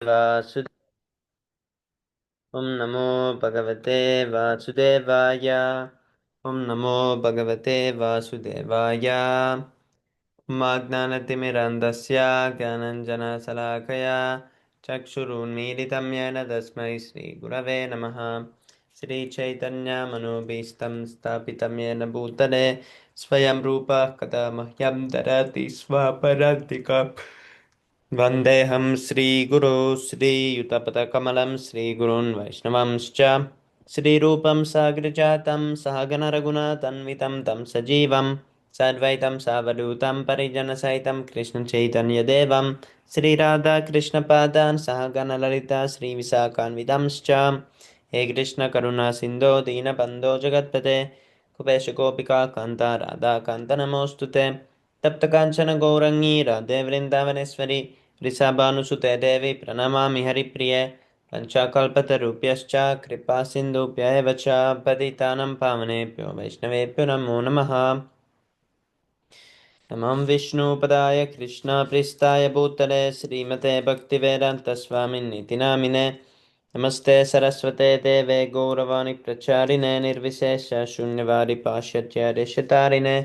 वासुदेव ॐ नमो भगवते वासुदेवाय ॐ नमो भगवते वासुदेवाय माज्ञानतिमिरन्धस्य ज्ञानञ्जनशलाकया चक्षुरुन्मीलितं येन तस्मै श्रीगुरवे नमः श्रीचैतन्यमनोभीष्टं स्थापितं येन भूतले स्वयं रूपः कदा मह्यं ददाति स्वपदान्तिकम् वन्देऽहं श्रीगुरो श्रीयुतपदकमलं श्रीगुरून् वैष्णवांश्च श्रीरूपं साग्रजातं सहगणरघुनाथन्वितं तं सजीवं साद्वैतं सावधूतं परिजनसहितं कृष्णचैतन्यदेवं श्रीराधाकृष्णपादान् सहगणललिता श्रीविशाखान्वितांश्च हे कृष्णकरुणासिन्धो दीनबन्धो जगत्पते कुपेश गोपिका कान्ता राधाकान्त नमोऽस्तु ते तप्तकाञ्चन गौरङ्गी राधे वृन्दावनेश्वरी वृषभानुसुते देवी प्रणमामि हरिप्रिये पञ्चाकल्पतरुभ्यश्च कृपासिन्धुभ्य एव च पतितानं पावनेभ्यो वैष्णवेभ्यो नमो नमः नमः विष्णुपदाय कृष्णप्रेष्ठाय भूतले श्रीमते भक्तिवेदान्तस्वामिन्निति नामिने नमस्ते सरस्वते देवे गौरवाणि प्रचारिणे निर्विशेष शून्यवारि पाश्चात्य देशतारिणे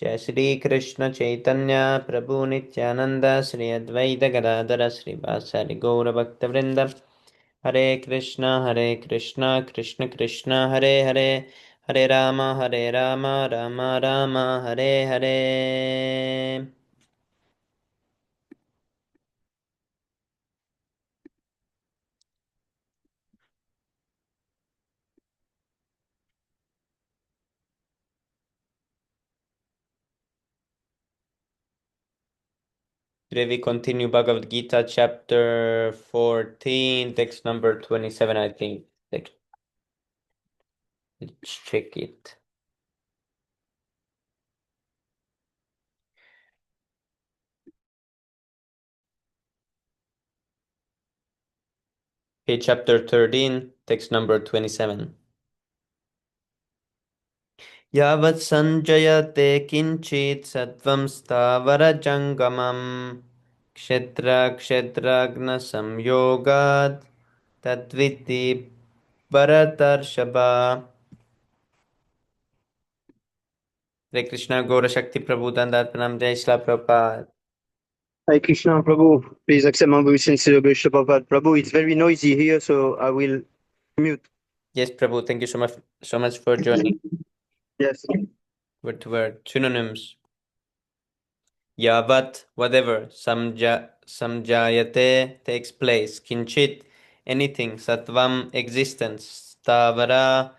जय श्री कृष्ण चैतन्य प्रभु नित्यानंद श्री अद्वैत गदाधर श्रीवासादि गौरभक्तवृंद हरे Krishna Krishna Krishna Hare Hare Hare Ram Ram Ram Hare Hare. Today we continue Bhagavad Gita chapter 14, text number 27, I think. Let's check it. Okay, chapter 13, text number 27. Yavat sanjayate kinchit sattvam sthavarajangam kshetragna samyogad tadviti bharatarshaba. Hare Krishna, Gaura Shakti Prabhu, Dandat Pranam, Jai Shri Prabhupada. Hare Krishna, Prabhu. Please accept my obeisance to the Bishop Prabhupada. Prabhu, it's very noisy here, so I will mute. Yes, Prabhu, thank you so much for joining. Yes. Word to word. Synonyms. Yavat, whatever. Samjayate, takes place. Kinchit, anything. Sattvam, existence. Stavara,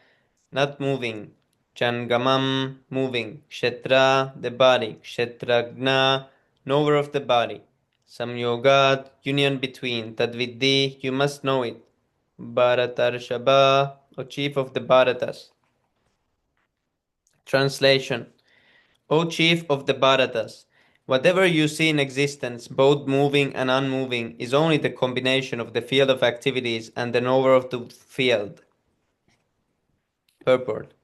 not moving. Changamam, moving. Kshetra, the body. Kshetragna, knower of the body. Samyogad, union between. Tadviddi, you must know it. Bharatarshaba, O chief of the Bharatas. Translation. O chief of the Bharatas, whatever you see in existence, both moving and unmoving, is only the combination of the field of activities and the knower of the field. Purport.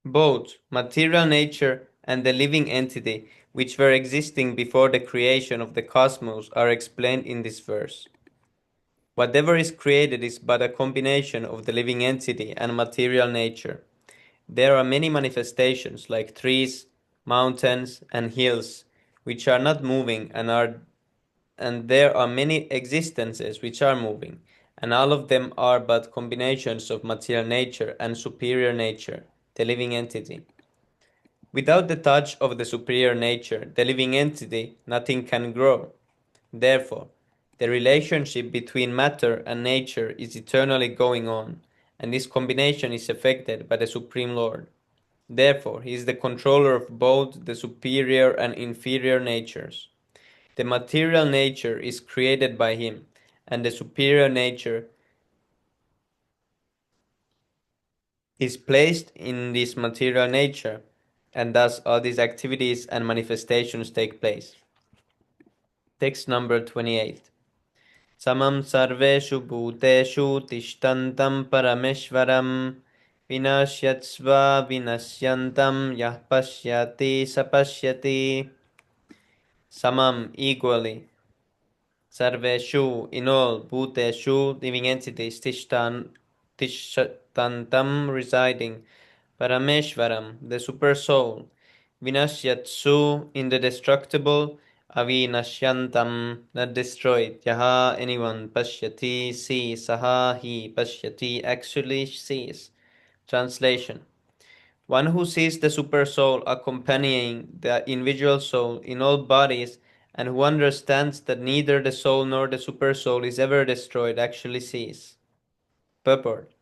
Both material nature and the living entity, which were existing before the creation of the cosmos, are explained in this verse. Whatever is created is but a combination of the living entity and material nature. There are many manifestations like trees, mountains, and hills, which are not moving and there are many existences which are moving, and all of them are but combinations of material nature and superior nature, the living entity. Without the touch of the superior nature, the living entity, nothing can grow. Therefore, the relationship between matter and nature is eternally going on, and this combination is effected by the Supreme Lord. Therefore, he is the controller of both the superior and inferior natures. The material nature is created by him, and the superior nature is placed in this material nature, and thus all these activities and manifestations take place. Text number 28. Samam sarveshu bhuteshu tishtantam parameshwaram vinashyatsva vinashyantam yah pashyati sapashyati. Samam, equally. Sarveshu, in all, Bhuteshu, living entities, Tishtantam, residing, Parameshvaram, the super soul, Vinashyatsu, in the destructible, Avinashyantam, not destroyed, Yaha, anyone, Pashyati, sees, Saha, he, Pashyati, actually sees. Translation: one who sees the super soul accompanying the individual soul in all bodies and who understands that neither the soul nor the super soul is ever destroyed actually sees. Purport: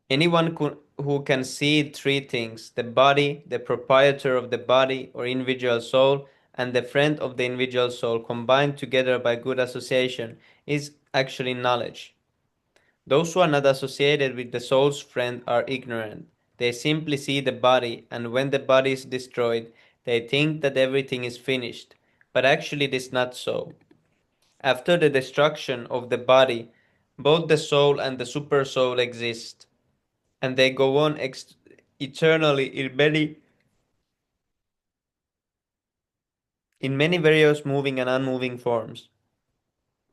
anyone who can see three things: the body, the proprietor of the body or individual soul, and the friend of the individual soul combined together by good association is actually knowledge. Those who are not associated with the soul's friend are ignorant. They simply see the body, and when the body is destroyed, they think that everything is finished. But actually, it is not so. After the destruction of the body, both the soul and the supersoul exist, and they go on eternally in many various moving and unmoving forms.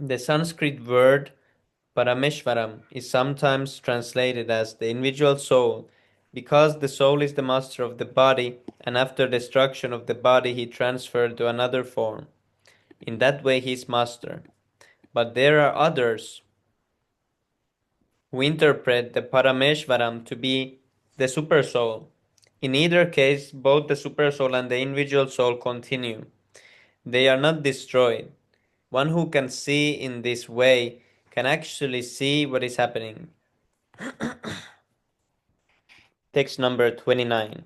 The Sanskrit word Parameshvaram is sometimes translated as the individual soul because the soul is the master of the body and after destruction of the body he transferred to another form. In that way he is master. But there are others who interpret the Parameshvaram to be the supersoul. In either case, both the supersoul and the individual soul continue. They are not destroyed. One who can see in this way can actually see what is happening. Text number 29.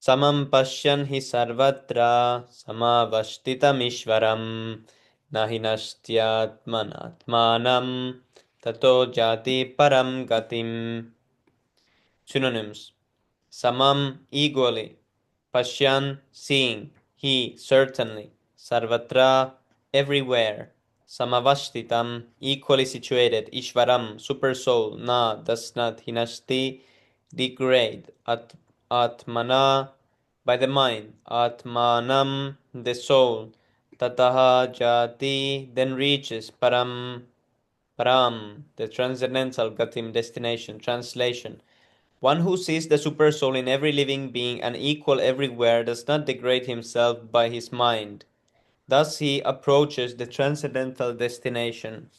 Samam pashyan hi sarvatra samavashtitamishvaram nahi nastyatmanatmanam tato jati param gatim. Synonyms: samam, equally; pashyan, seeing; he, certainly; sarvatra, everywhere; samavashtitam, equally situated; ishvaram, super soul; na, does not; hinasti, degrade; atmana, by the mind; atmanam, the soul; tataha jati, then reaches; param, the transcendental gatim, destination. Translation: one who sees the supersoul in every living being and equal everywhere does not degrade himself by his mind. Thus he approaches the transcendental destination.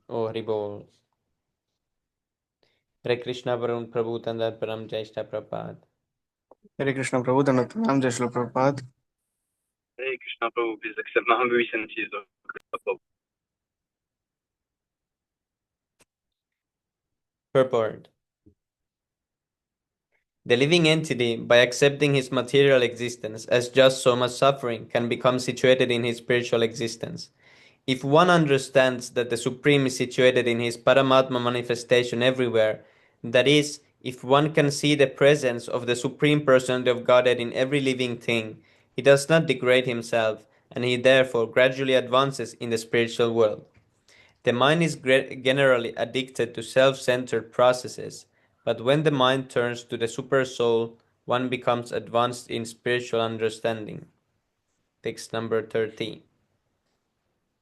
Oh, Haribol. Hare Krishna Varun Prabhu Tandat Param Jai Shri Prabhupada. Hare Krishna Prabhu, Dhanat Jai Shri Prabhupada. Hare Krishna Prabhu, please accept my humble obeisances of Prabhu. Purport: the living entity, by accepting his material existence as just so much suffering, can become situated in his spiritual existence. If one understands that the Supreme is situated in his Paramatma manifestation everywhere, that is, if one can see the presence of the Supreme Personality of Godhead in every living thing, he does not degrade himself, and he therefore gradually advances in the spiritual world. The mind is generally addicted to self-centered processes, but when the mind turns to the Super Soul, one becomes advanced in spiritual understanding. Text number 30.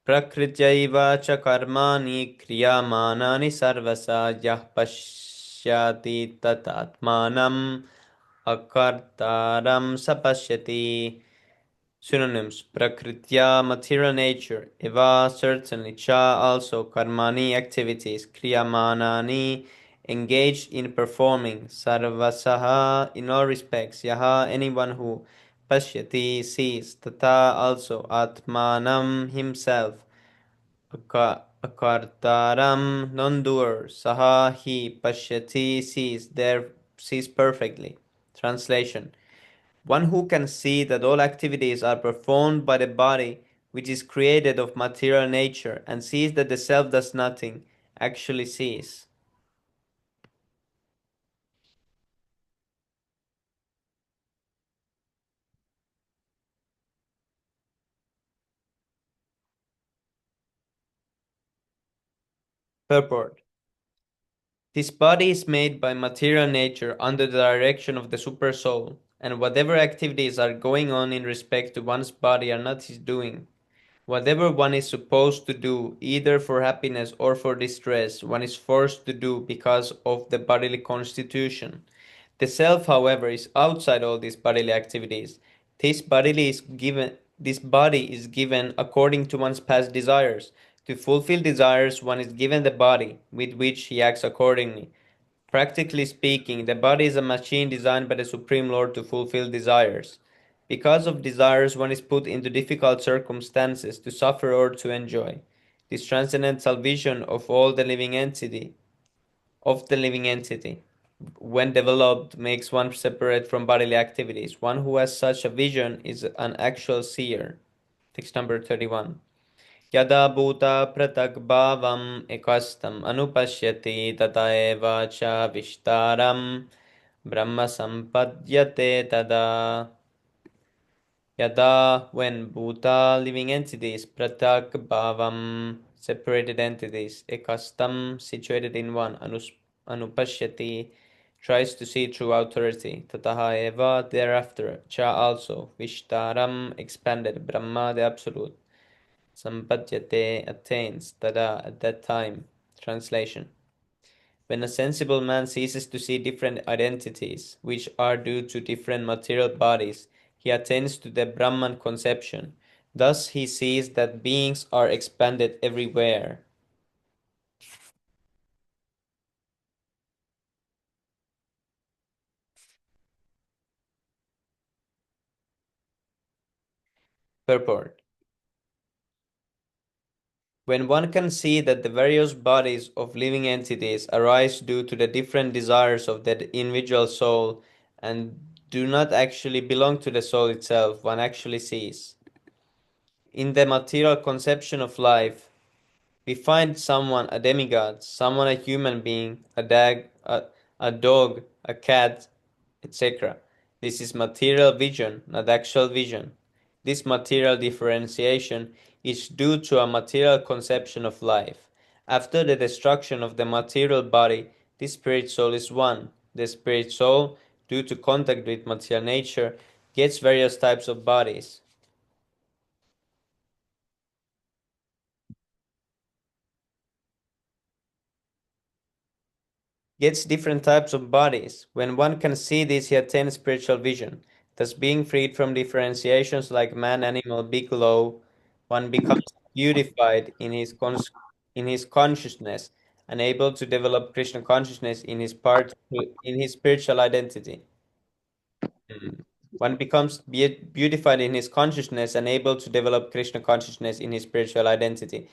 प्रकृत्यैव च कर्माणि क्रियमाणानि सर्वशः यः पश्यति तदात्मानम् अकर्तारं स पश्यति. Synonyms: Prakritya, material nature; eva, certainly; cha, also; karmani, activities; kriyamanani, engaged in performing; sarvasaha, in all respects; yaha, anyone who; pashyati, sees; tata, also; atmanam, himself; akartaram, non-doer; saha, he; pashyati, sees; there, sees perfectly. Translation: one who can see that all activities are performed by the body, which is created of material nature, and sees that the self does nothing, actually sees. Purport: this body is made by material nature under the direction of the super soul, and whatever activities are going on in respect to one's body are not his doing. Whatever one is supposed to do, either for happiness or for distress, one is forced to do because of the bodily constitution. The self, however, is outside all these bodily activities. This body is given according to one's past desires. To fulfill desires, one is given the body with which he acts accordingly. Practically speaking, the body is a machine designed by the Supreme Lord to fulfill desires. Because of desires, one is put into difficult circumstances to suffer or to enjoy. This transcendental vision of the living entity, when developed, makes one separate from bodily activities. One who has such a vision is an actual seer. Text number 31. यदा भूतपृथग्भावम् एकस्थम् अनुपश्यति तथा एव च विस्तारं ब्रह्म सम्पद्यते तदा. Yada, when Bhuta, living entities, pratak bhavam, separated entities, ekastam, situated in one, anupashyati, tries to see through authority, tataha eva, thereafter, cha also, vishtaram, expanded, Brahma, the absolute, sampadyate, attains, tada, at that time. Translation. When a sensible man ceases to see different identities, which are due to different material bodies, he attains to the Brahman conception. Thus he sees that beings are expanded everywhere. Purport. When one can see that the various bodies of living entities arise due to the different desires of the individual soul and do not actually belong to the soul itself, one actually sees. In the material conception of life, we find someone a demigod, someone a human being, a dog, a cat, etc. This is material vision, not actual vision. This material differentiation is due to a material conception of life. After the destruction of the material body, the spirit soul is one. The spirit soul, due to contact with material nature, gets various types of bodies. Gets different types of bodies. When one can see this, he attains spiritual vision. Thus, being freed from differentiations like man, animal, big, low, one becomes beautified in his consciousness and able to develop Krishna consciousness in his spiritual identity. One becomes beautified in his consciousness and able to develop Krishna consciousness in his spiritual identity.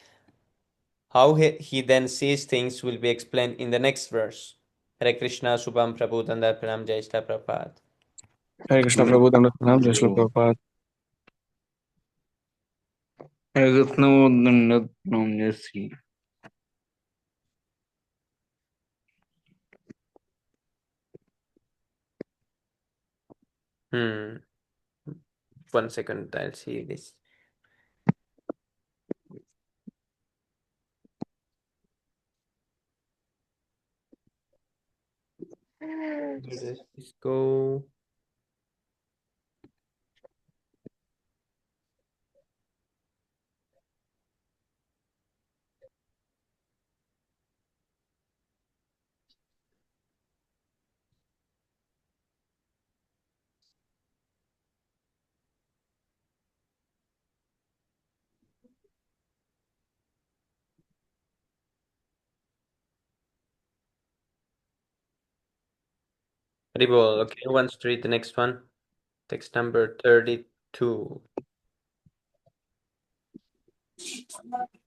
How he then sees things will be explained in the next verse. Hare Krishna, Subham Prabhu, Dandar Pranam, Jai Shri Prabhupada. Hare Krishna Prabhu, Dhanatpranam, Jai Shri Prabhupada. Hmm. 1 second, I'll see this. Where does this go? Haribol, okay, who wants to read the next one? Text number 32.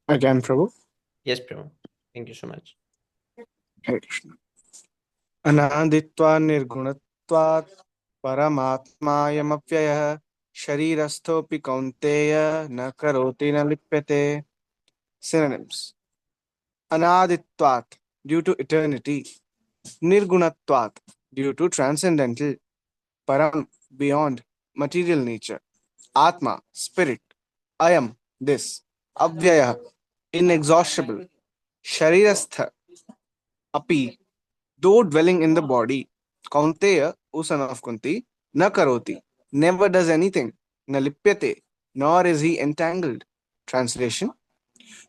Again, Prabhu. Yes, Prabhu. Thank you so much. Hare Krishna. अनादित्वा निर्गुणत्वात् परमात्मायमव्ययः शरीरस्थोऽपि कौन्तेय न करोति न लिप्यते. Synonyms. Anaditvat, due to eternity. Nirgunatvat, due to transcendental. Param, beyond material nature. Atma, spirit. Ayam, this. Avyaya, inexhaustible. Sharirastha, api, though dwelling in the body. Kaunteya, O son of Kunti, na karoti, never does anything, na lipyate, nor is he entangled. Translation: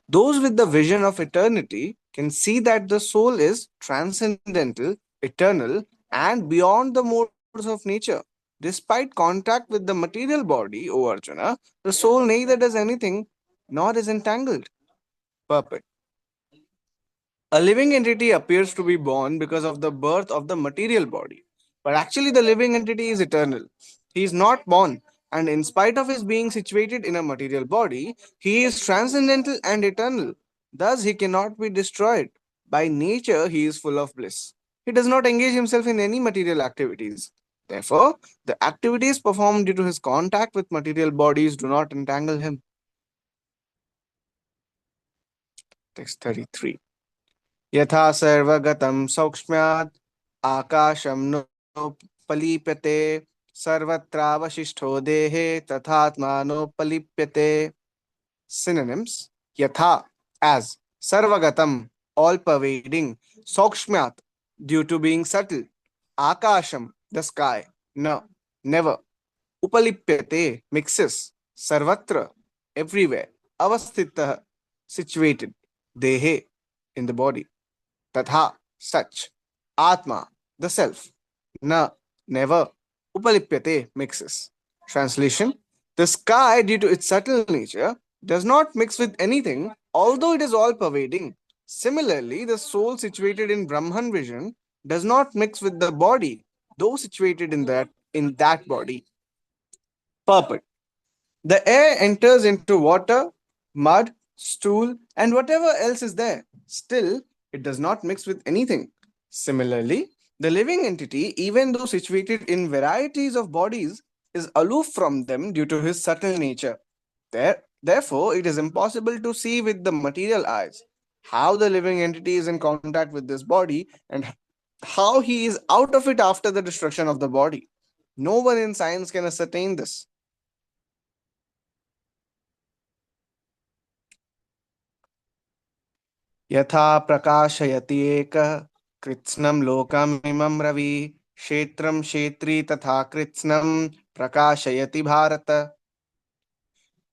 those with the vision of eternity can see that the soul is transcendental, eternal, and beyond the modes of nature. Despite contact with the material body, O Arjuna, the soul neither does anything nor is entangled. Purport: a living entity appears to be born because of the birth of the material body. But actually, the living entity is eternal. He is not born, and in spite of his being situated in a material body, he is transcendental and eternal. Thus, he cannot be destroyed. By nature, he is full of bliss. He does not engage himself in any material activities. Therefore, the activities performed due to his contact with material bodies do not entangle him. Text 33. यथा सर्वगतं सौक्ष्म्यात् आकाशं नोपलिप्यते सर्वत्रावशिष्टो देहे तथात्मा नोपलिप्यते. Synonyms: yatha, as; sarvagatam, all pervading; saukshmyat, due to being subtle; akasham, the sky; na, never; upalipyate, mixes; sarvatra, everywhere; avasthitah, situated; dehe, in the body; tatha, such; atma, the self; na, never; upalipyate, mixes. Translation: the sky, due to its subtle nature, does not mix with anything, although it is all pervading. Similarly, the soul situated in Brahman vision does not mix with the body, though situated in that body. Purport: the air enters into water, mud, stool, and whatever else is there. Still, it does not mix with anything. Similarly, the living entity, even though situated in varieties of bodies, is aloof from them due to his subtle nature. Therefore, it is impossible to see with the material eyes how the living entity is in contact with this body and how he is out of it after the destruction of the body. No one in science can ascertain this. यथा प्रकाशयति एकः कृत्स्नं लोकमिमं रवि क्षेत्रं क्षेत्री तथा कृत्स्नं प्रकाशयति Bharat.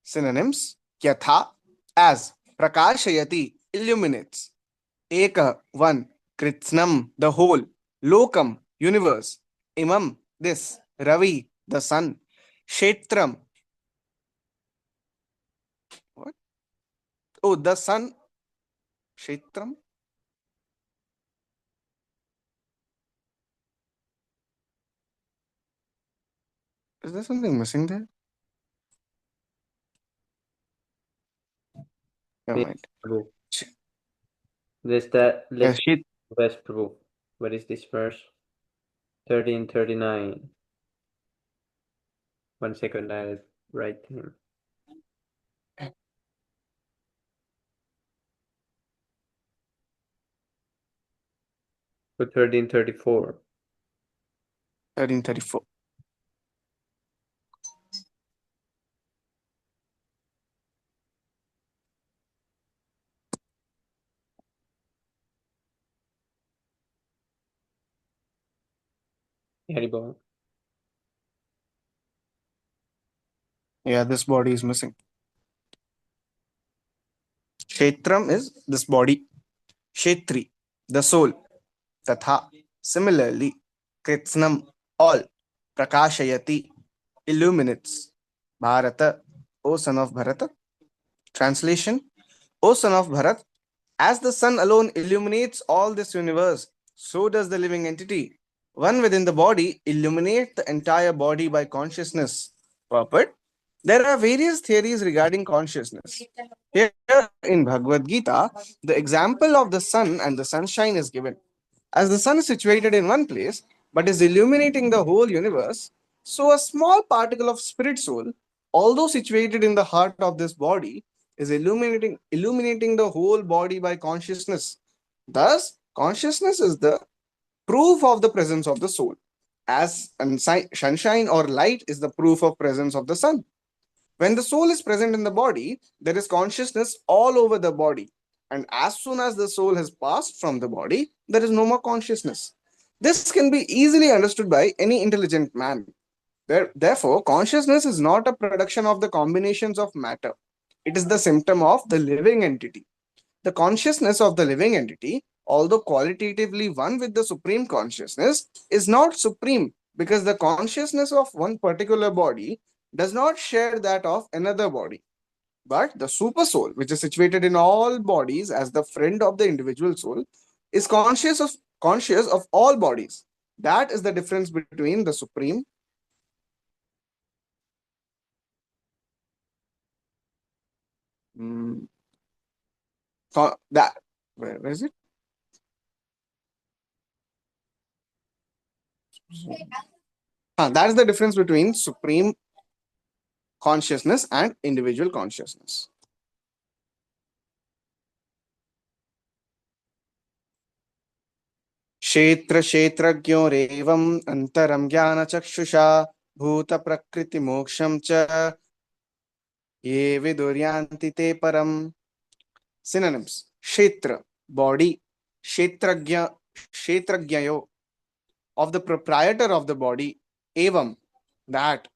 Synonyms: yatha, as; prakashayati, illuminates; ekah, one; kritsnam, the whole; lokam, universe; imam, this; ravi, the sun; kshetram, what? Oh, the sun. Kshetram. Is there something missing there? Never Yes, mind. Prabhu. Ch- Let's Shet- West Prabhu. What is this verse? 1339. 1 second, I'll write him. For 1334. 1334. Haribol. Yeah, this body is missing. Kshetram is this body. Kshetri, the soul. Tatha, similarly. Kritsnam, all. Prakashayati, illuminates. Bharata, O son of Bharata. Translation: O son of Bharat, as the sun alone illuminates all this universe, so does the living entity. One within the body illuminates the entire body by consciousness. Purport: there are various theories regarding consciousness. Here in Bhagavad Gita, the example of the sun and the sunshine is given. As the sun is situated in one place but is illuminating the whole universe, so a small particle of spirit soul, although situated in the heart of this body, is illuminating the whole body by consciousness. Thus, consciousness is the proof of the presence of the soul, as sunshine or light is the proof of presence of the sun. When the soul is present in the body, there is consciousness all over the body. And as soon as the soul has passed from the body, there is no more consciousness. This can be easily understood by any intelligent man. Therefore, consciousness is not a production of the combinations of matter. It is the symptom of the living entity. The consciousness of the living entity, although qualitatively one with the supreme consciousness, is not supreme because the consciousness of one particular body does not share that of another body. But the super soul, which is situated in all bodies as the friend of the individual soul, is conscious of all bodies. That is the difference between the supreme. Mm, that where is it? That is the difference between supreme consciousness and individual consciousness. क्षेत्र क्षेत्रज्ञोरेवम् अंतरं ज्ञान चक्षुषा भूत प्रकृति मोक्षं च ये विदुर्यान्ति ते परम. Synonyms: Kshetra, body; Kshetrajna, Kshetrajnayo, of the proprietor of the body; Evam, that;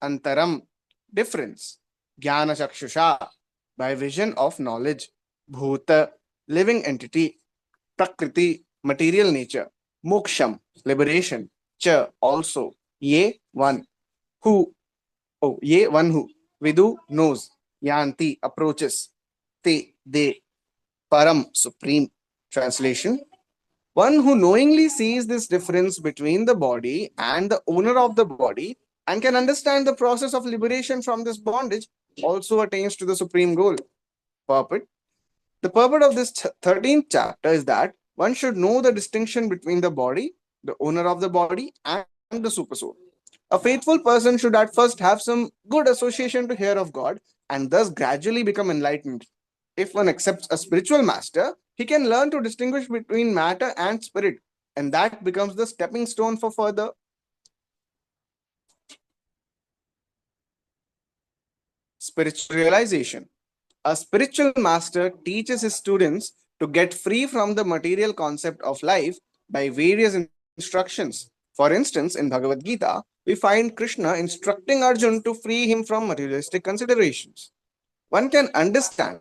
Antaram, difference; Jnana Chakshusha, by vision of knowledge; Bhuta, living entity; Prakriti, material nature; Moksham, liberation; Cha, also; Ye, one; Who, Ye, one who; Vidu, knows; Yanti, approaches; Te, they; Param, supreme. Translation: one who knowingly sees this difference between the body and the owner of the body and can understand the process of liberation from this bondage also attains to the supreme goal. Purport: the purport of this 13th chapter is that one should know the distinction between the body, the owner of the body, and the supersoul. A faithful person should at first have some good association to hear of God and thus gradually become enlightened. If one accepts a spiritual master, he can learn to distinguish between matter and spirit, and that becomes the stepping stone for further spiritual realization. A spiritual master teaches his students to get free from the material concept of life by various instructions. For instance, in Bhagavad Gita, we find Krishna instructing Arjun to free him from materialistic considerations. One can understand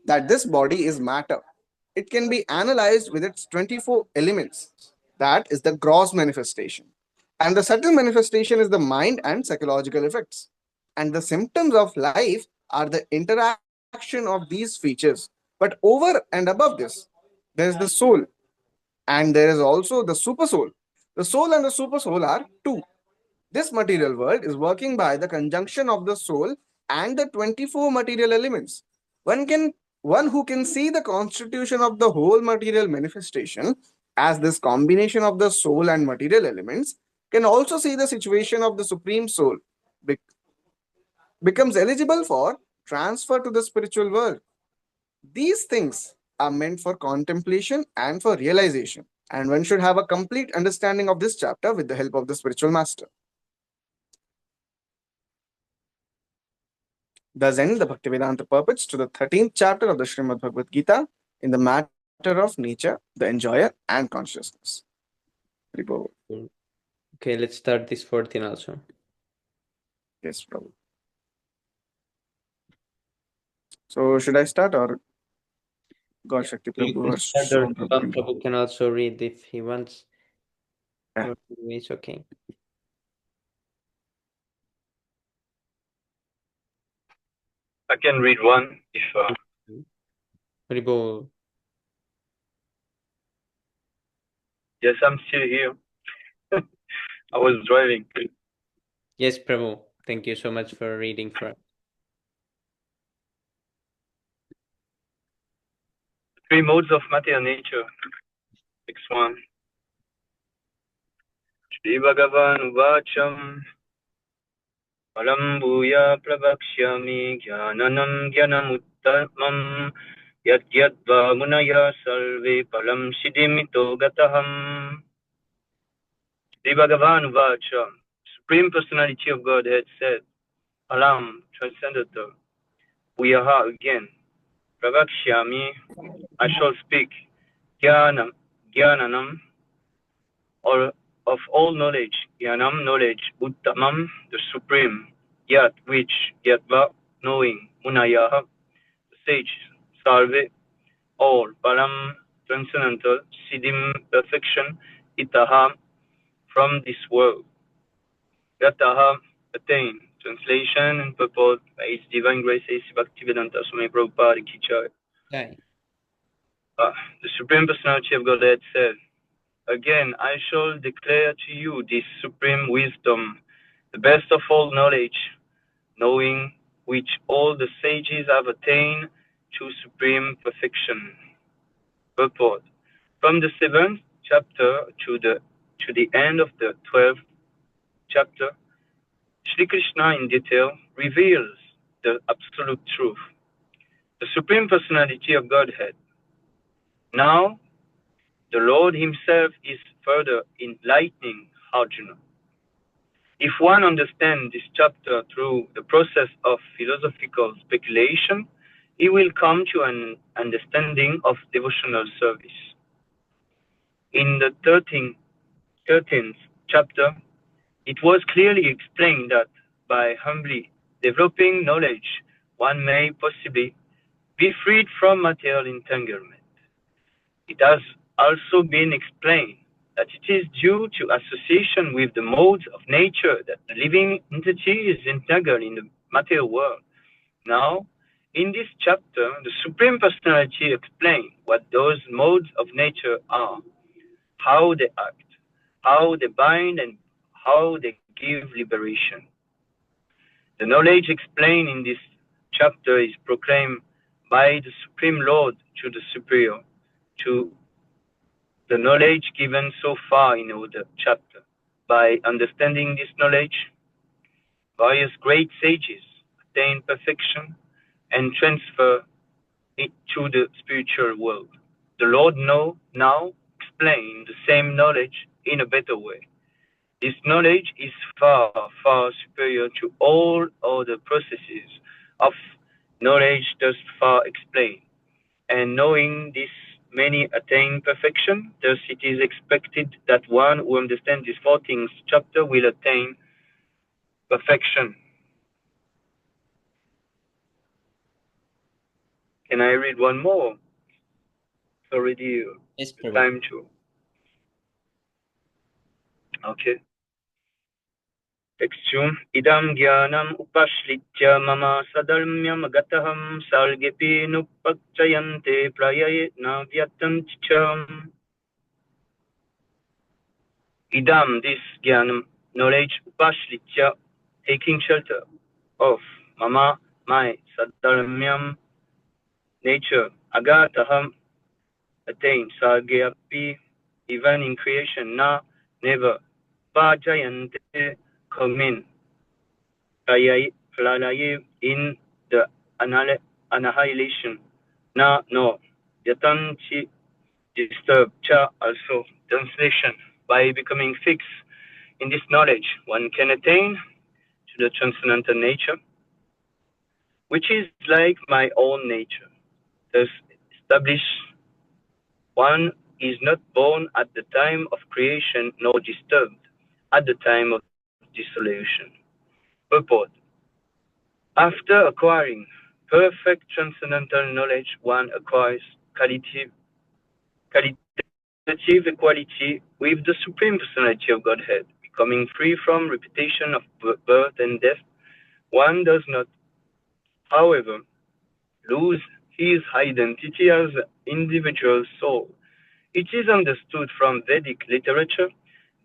that this body is matter. It can be analyzed with its 24 elements. That is the gross manifestation. And the subtle manifestation is the mind and psychological effects. And the symptoms of life are the interaction of these features. But over and above this, there is the soul, and there is also the super soul. The soul and the super soul are two. This material world is working by the conjunction of the soul and the 24 material elements. One who can see the constitution of the whole material manifestation as this combination of the soul and material elements can also see the situation of the supreme soul, becomes eligible for transfer to the spiritual world. These things are meant for contemplation and for realization, and one should have a complete understanding of this chapter with the help of the spiritual master. Thus end the Bhaktivedanta purports to the 13th chapter of the Srimad Bhagavad Gita in the matter of nature, the enjoyer, and consciousness. Prabhu. Okay, let's start this 14 also. Yes, Prabhu. So, should I start or God Shakti You Prabhu can or start, or Shravan Bhavan Prabhu? Prabhu can also read if he wants. Yeah. Or it's okay. I can read one if. Haribol. Yes, I'm still here. I was driving. Yes, Prabhu. Thank you so much for reading for us. Three modes of matter nature. Next one. Shri Bhagavan Vacham Param Bhuya Prabhakshyami Jnananam Jnanamuttamam Yad Yadva Munaya Salve Param Siddhimito Gataham. Shri Bhagavan Vacham, Supreme Personality of Godhead said, Param, Transcendental, Bhuyaha again, Pravakshyami, I shall speak, Jnanam, or of all knowledge, Jnanam knowledge, Uttamam the supreme, Yat which, Yatva knowing, Munayah the sage, Sarve all, Param transcendental, Siddhim perfection, Itaha from this world, Gataha attain. Translation and purport by His Divine Grace A.C. Bhaktivedanta Swami Prabhupada Ki Jai. The Supreme Personality of Godhead said, again, I shall declare to you this supreme wisdom, the best of all knowledge, knowing which all the sages have attained to supreme perfection. Purport. From the 7th chapter to the end of the 12th chapter, Shri Krishna in detail reveals the absolute truth, the Supreme Personality of Godhead. Now, the Lord Himself is further enlightening Arjuna. If one understands this chapter through the process of philosophical speculation, he will come to an understanding of devotional service. In the 13th chapter, it was clearly explained that by humbly developing knowledge, one may possibly be freed from material entanglement. It has also been explained that it is due to association with the modes of nature that the living entity is entangled in the material world. Now, in this chapter, the Supreme Personality explains what those modes of nature are, how they act, how they bind, and how they give liberation. The knowledge explained in this chapter is proclaimed by the Supreme Lord to the Superior, to the knowledge given so far in the chapter. By understanding this knowledge, various great sages attain perfection and transfer it to the spiritual world. The Lord now explains the same knowledge in a better way. This knowledge is far, far superior to all other processes of knowledge thus far explained. And knowing this, many attain perfection. Thus it is expected that one who understands this 14th chapter will attain perfection. Can I read one more? It's already Yes, the time to. Okay. Texture. Idam jnanam upashlitya mama sadharmyam agataham salgepi nupakchayante prayayetna vyatanticham. Idam, this jnanam, knowledge, upashlitya, taking shelter of mama, my, sadharmyam, nature, agataham, attain, sargeapi, even in creation, na, never, pajayante, come in, pralaye, in the annihilation, na, no, yatanchi, disturb, cha, also, translation, by becoming fixed in this knowledge, one can attain to the transcendental nature, which is like my own nature. Thus, establish one is not born at the time of creation nor disturbed at the time of dissolution. Purport. After acquiring perfect transcendental knowledge, one acquires qualitative equality with the Supreme Personality of Godhead, becoming free from repetition of birth and death. One does not, however, lose his identity as an individual soul. It is understood from Vedic literature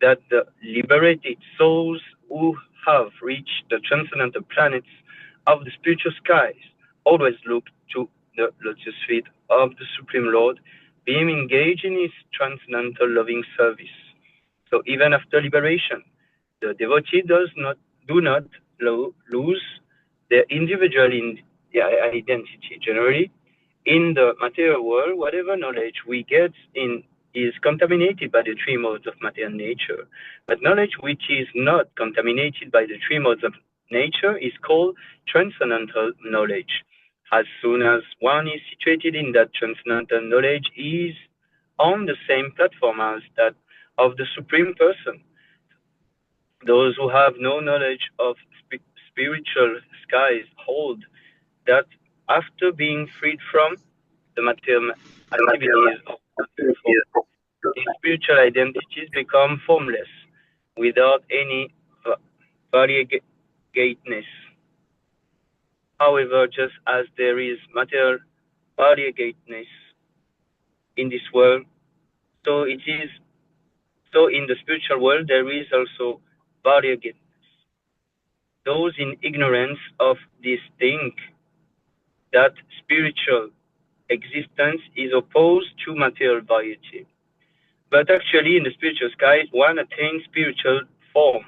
that the liberated souls who have reached the transcendental planets of the spiritual skies always look to the lotus feet of the Supreme Lord, being engaged in His transcendental loving service. So even after liberation, the devotee do not lose their individual identity. Generally, in the material world, whatever knowledge we get in is contaminated by the three modes of matter and nature. But knowledge which is not contaminated by the three modes of nature is called transcendental knowledge. As soon as one is situated in that transcendental knowledge, he is on the same platform as that of the Supreme Person. Those who have no knowledge of spiritual skies hold that after being freed from the material activities of material form, these spiritual identities become formless, without any variegateness. However, just as there is material variegateness in this world, so it is so in the spiritual world there is also variegateness. Those in ignorance of this think that spiritual existence is opposed to material variety. But actually, in the spiritual sky, one attains spiritual form.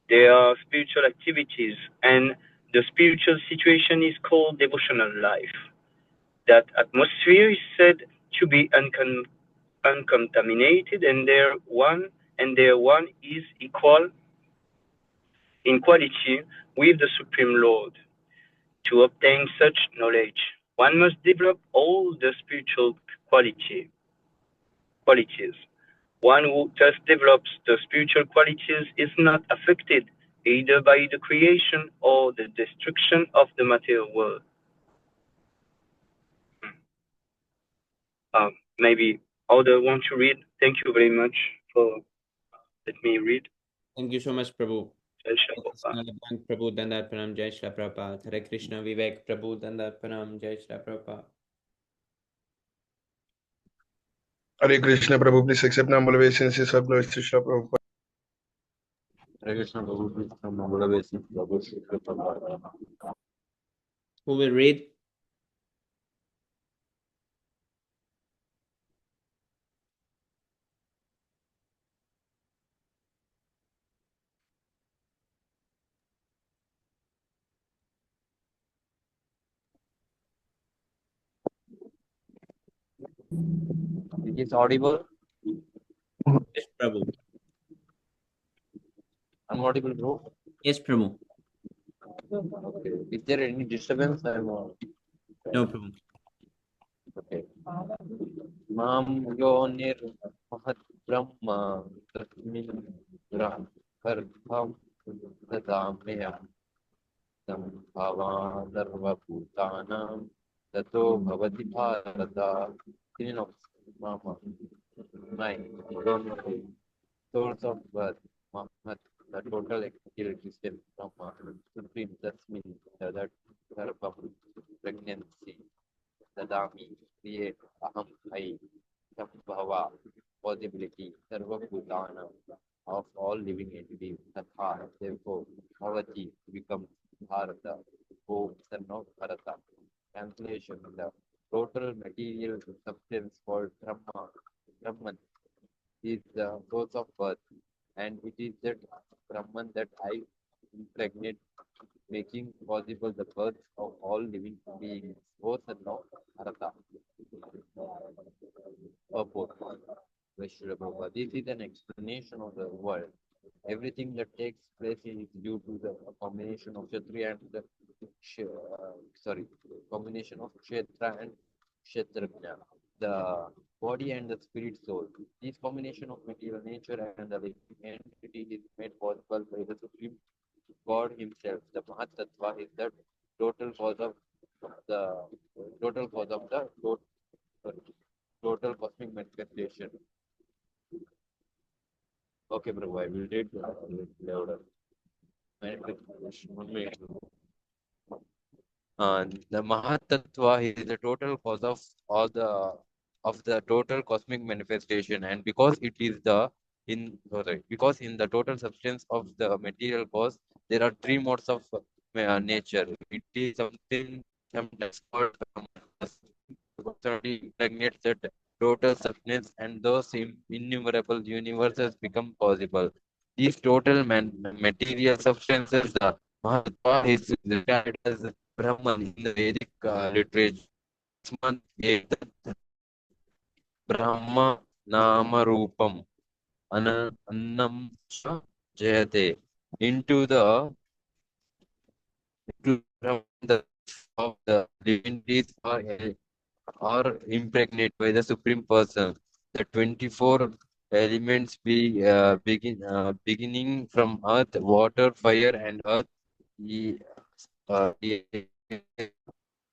There are spiritual activities, and the spiritual situation is called devotional life. That atmosphere is said to be uncontaminated, and their one is equal in quality with the Supreme Lord. To obtain such knowledge, one must develop all the spiritual qualities. One who thus develops the spiritual qualities is not affected either by the creation or the destruction of the material world. Maybe other want to read. Thank you very much for let me read. Thank you so much, Prabhu. Jai Shri Prabhupada. Prabhu Dandat Pranam, Jai Shri Prabhupada. Hare Krishna Vivek Prabhu Dandat Pranam, Jai Shri Prabhupada. Hare Krishna Prabhu, please accept humble obeisances of Lord Sri Prabhupada. Hare Krishna Prabhu, please come humble obeisance to Prabhu Sri Prabhupada. Who will read? It is audible. Yes, Prabhu. I'm audible, bro. Yes, Prabhu. Okay. Is there any disturbance? No, Prabhu. Okay. Mam yonir mahat brahma tasmin garbham dadamya tam bhava sarva bhutanam tato bhavati bharata. Meaning of Mama. 9. Source of birth. Mahat. The total existence from Supreme. That means that garbham, pregnancy. Dadami, create, aham, I, Sambhava, possibility, Sarva Bhutana, of all living entities, Tatha, therefore, Bhavati becomes Bharata, O son of Bharata. Translation: the total material substance called Brahman, is the source of birth, and it is that Brahman that I impregnate, making possible the birth of all living beings. O son of Bharata. This is an explanation of the world. Everything that takes place is due to the combination of Kshatriya and the combination of Kshetra and Kshetrajna, the body and the spirit soul. This combination of material nature and the living entity is made possible by the Supreme God Himself. The Mahatattva is the total cause of the total cosmic manifestation. Okay, bro, I will read louder. The Mahatattva is the total cause of all the total cosmic manifestation, and because it is because in the total substance of the material cause there are three modes of nature. It is something sometimes called impregnates that total substance, and those innumerable universes become possible. These total material substances, the Mahatma is regarded as Brahman in the Vedic literature. Brahma Nama Rupam Annam Jayate into the of the divinities are impregnated by the Supreme Person. The 24 elements beginning from earth, water, fire, and earth. Ye- ye-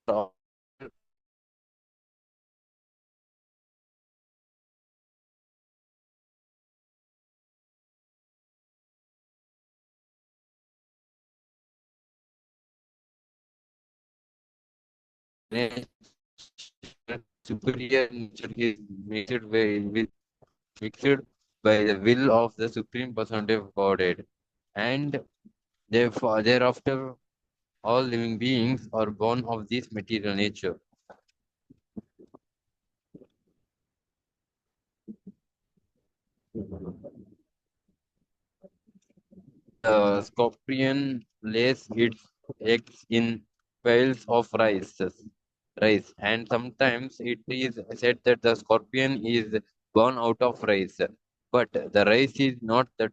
all nature, superior nature is mixed by the will of the Supreme Personality of Godhead, and therefore thereafter all living beings are born of this material nature. The scorpion lays its eggs in piles of rice, and sometimes it is said that the scorpion is born out of rice, but the rice is not the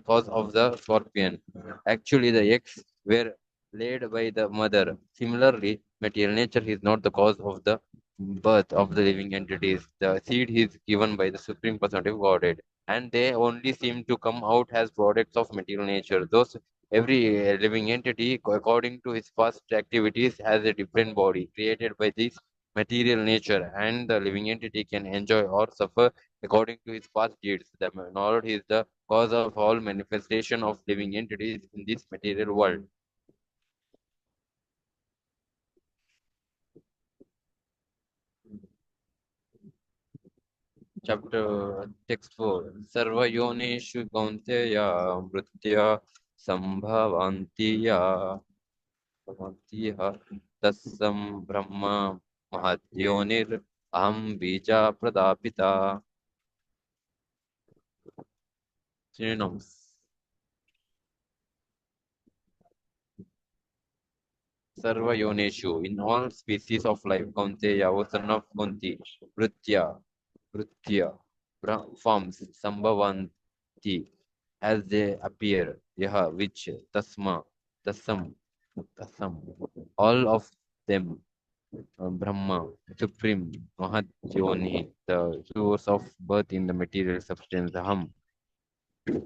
cause of the scorpion. Actually, the eggs were laid by the mother. Similarly, material nature is not the cause of the birth of the living entities. The seed is given by the Supreme Personality of Godhead, and they only seem to come out as products of material nature. Those every living entity, according to his past activities, has a different body created by this material nature, and the living entity can enjoy or suffer according to his past deeds. The knowledge is the cause of all manifestation of living entities in this material world. Chapter text 4. Sarva yonishu kaunteya mritya sambhavantiya bhavantiya tassam brahma mahadyonir aham bija pradapita. Synonyms. Sarva yonishu, in all species of life, kaunteya, O son of Kunti, mritya, Vritya forms Sambhavanti as they appear, Yaha, which, Tasam, all of them, Brahma, Supreme, Mahat Yoni, the source of birth in the material substance, Aham,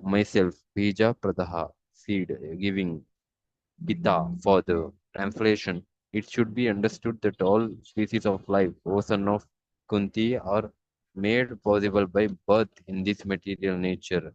myself, Bija Pradaha, seed, giving, Gita, further. Translation. It should be understood that all species of life, O son of Kunti, are made possible by birth in this material nature,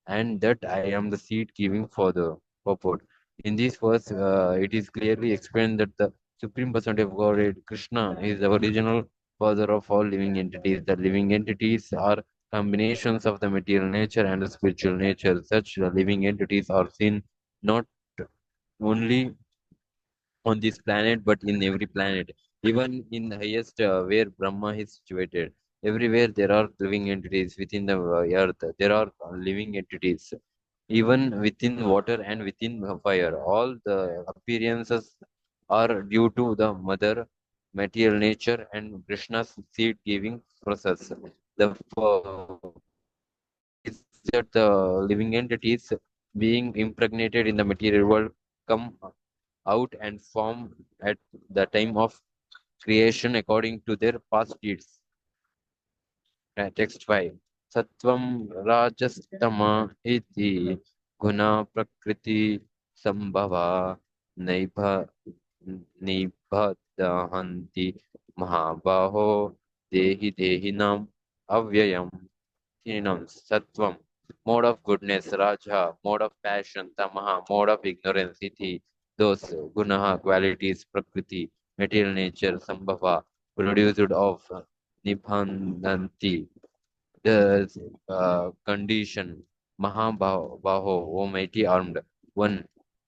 and that I am the seed giving further. Purport. In this verse, it is clearly explained that the Supreme Personality of Godhead, Krishna, is the original father of all living entities. The living entities are combinations of the material nature and the spiritual nature. Such living entities are seen not only on this planet but in every planet, even in the highest where Brahma is situated. Everywhere there are living entities. Within the earth there are living entities, even within water and within fire. All the appearances are due to the mother material nature and Krishna's seed giving process. The is that the living entities being impregnated in the material world come out and form at the time of creation according to their past deeds. Text 5. Sattvam rajastama iti guna prakriti sambhava naibha nibhadahanti mahabaho dehi dehinam avyayam. Synonyms. Sattvam, mode of goodness; Raja, mode of passion; Tamaha, mode of ignorance; Iti, those gunaha, qualities; Prakriti, material nature; Sambhava, produced of; Nibandhanti, the condition; Mahabaho, O mighty armed one;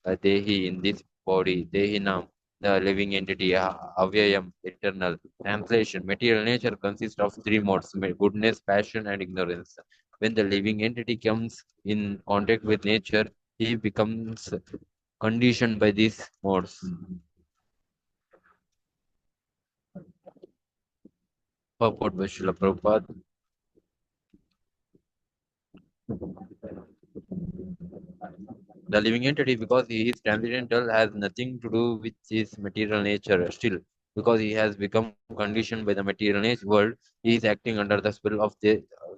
Dehi, in this body; Dehinam, the living entity; Avyayam, eternal. Translation. Material nature consists of three modes: goodness, passion, and ignorance. When the living entity comes in contact with nature, he becomes conditioned by these modes. Purport by Srila Prabhupada. The living entity, because he is transcendental, has nothing to do with his material nature. Still, because he has become conditioned by the material nature world, he is acting under the spell of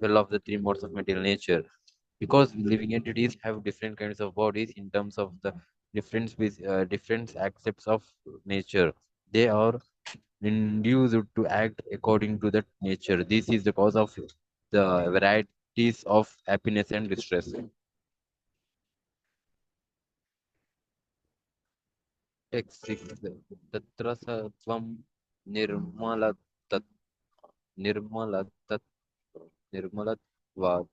well of the three modes of material nature. Because living entities have different kinds of bodies in terms of the different aspects of nature. They are induced to act according to that nature. This is the cause of the varieties of happiness and distress. Text 6. Tatra satvam nirmala tat nirmala tat nirmalatva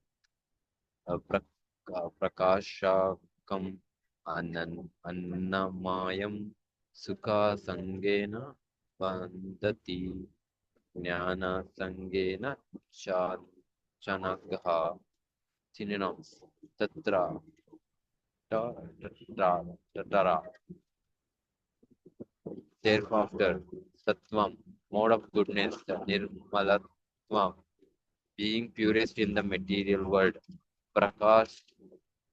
prakashakam annamayam sukha sangena bandati jnana sangena chanagha. Synonyms: tatra tatara, thereafter; sattvam, mode of goodness; nirmalatvam, being purest in the material world; prakash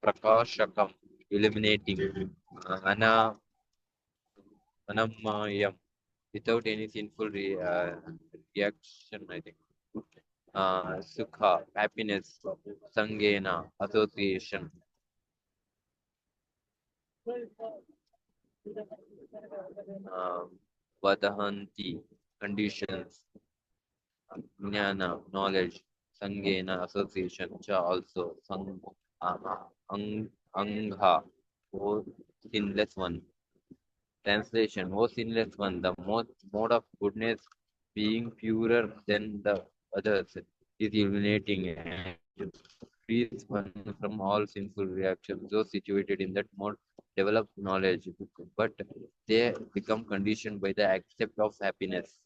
prakashakam, illuminating; ana anamayam, without any sinful reaction, I think; sukha, happiness; sangena, association; vadahanti, conditions; jnana, knowledge; sangena, association; cha, also; angha, o sinless one. Translation: O sinless one, the mode of goodness, being purer than the others, is illuminating and frees one from all sinful reactions. Those situated in that mode develop knowledge, but they become conditioned by the accept of happiness.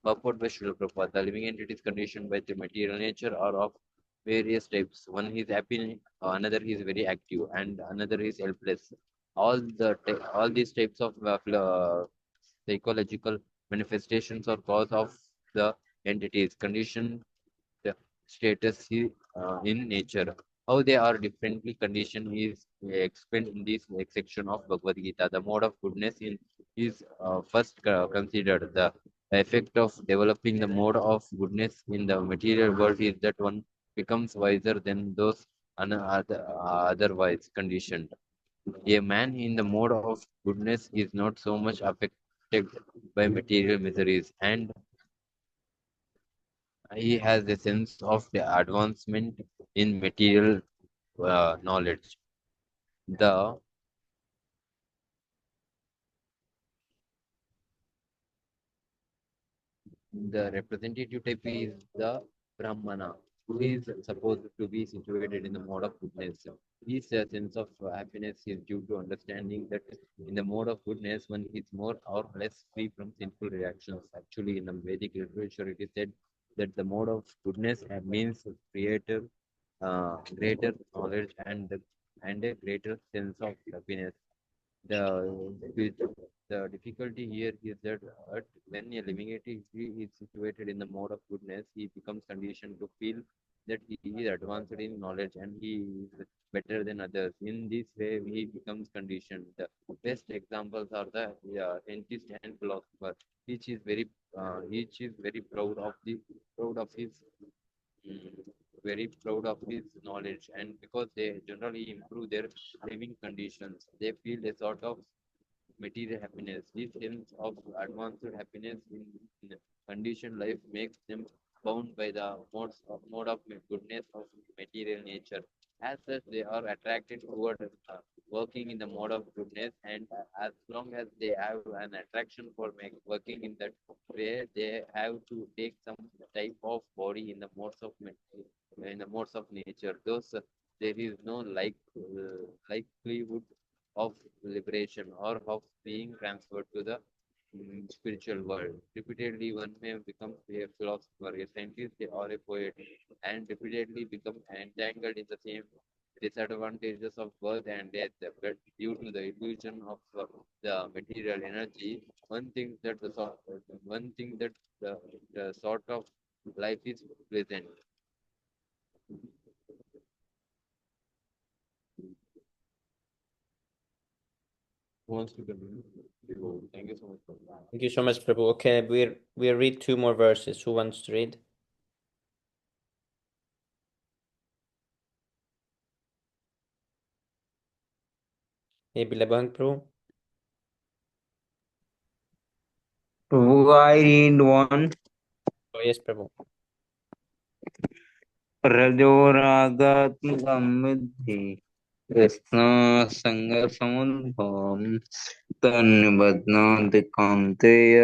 Purport by Srila Prabhupada. The living entity is conditioned by the material nature or of various types. One is happy, another is very active, and another is helpless. All these types of psychological manifestations or cause of the entities conditioned status in nature. How they are differently conditioned is explained in this next section of Bhagavad Gita. The mode of goodness is first considered. The effect of developing the mode of goodness in the material world is that one becomes wiser than those otherwise conditioned. A man in the mode of goodness is not so much affected by material miseries, and he has a sense of the advancement in material knowledge. The representative type is the Brahmana, who is supposed to be situated in the mode of goodness. His sense of happiness is due to understanding that in the mode of goodness, one is more or less free from sinful reactions. Actually, in the Vedic literature, it is said that the mode of goodness means greater knowledge and a greater sense of happiness. The difficulty here is that when a living entity is situated in the mode of goodness, he becomes conditioned to feel that he is advanced in knowledge and he is better than others. In this way, he becomes conditioned. The best examples are the scientist and philosopher. Each is very proud of his very proud of his knowledge, and because they generally improve their living conditions, they feel a sort of material happiness. This sense of advanced happiness in conditioned life makes them bound by the mode of goodness of material nature. As such, they are attracted toward working in the mode of goodness, and as long as they have an attraction for working in that way, they have to take some type of body in the modes of nature. Those there is no likelihood of liberation or of being transferred to the spiritual world. Repeatedly, one may become a philosopher, a scientist, or a poet, and repeatedly become entangled in the same disadvantages of birth and death. But due to the illusion of the material energy, one thing that the sort of life is pleasant. Who wants to continue? Thank you so much. Thank you so much, Prabhu. Okay, we'll read two more verses. Who wants to read? ये बिलबंग प्रभु. Prabhu, I read one. Oh, yes, प्रभु. रजोरागात्मकं विद्धि कृष्ण संग समुद्भवम् तन्निबध्नाति कौन्तेय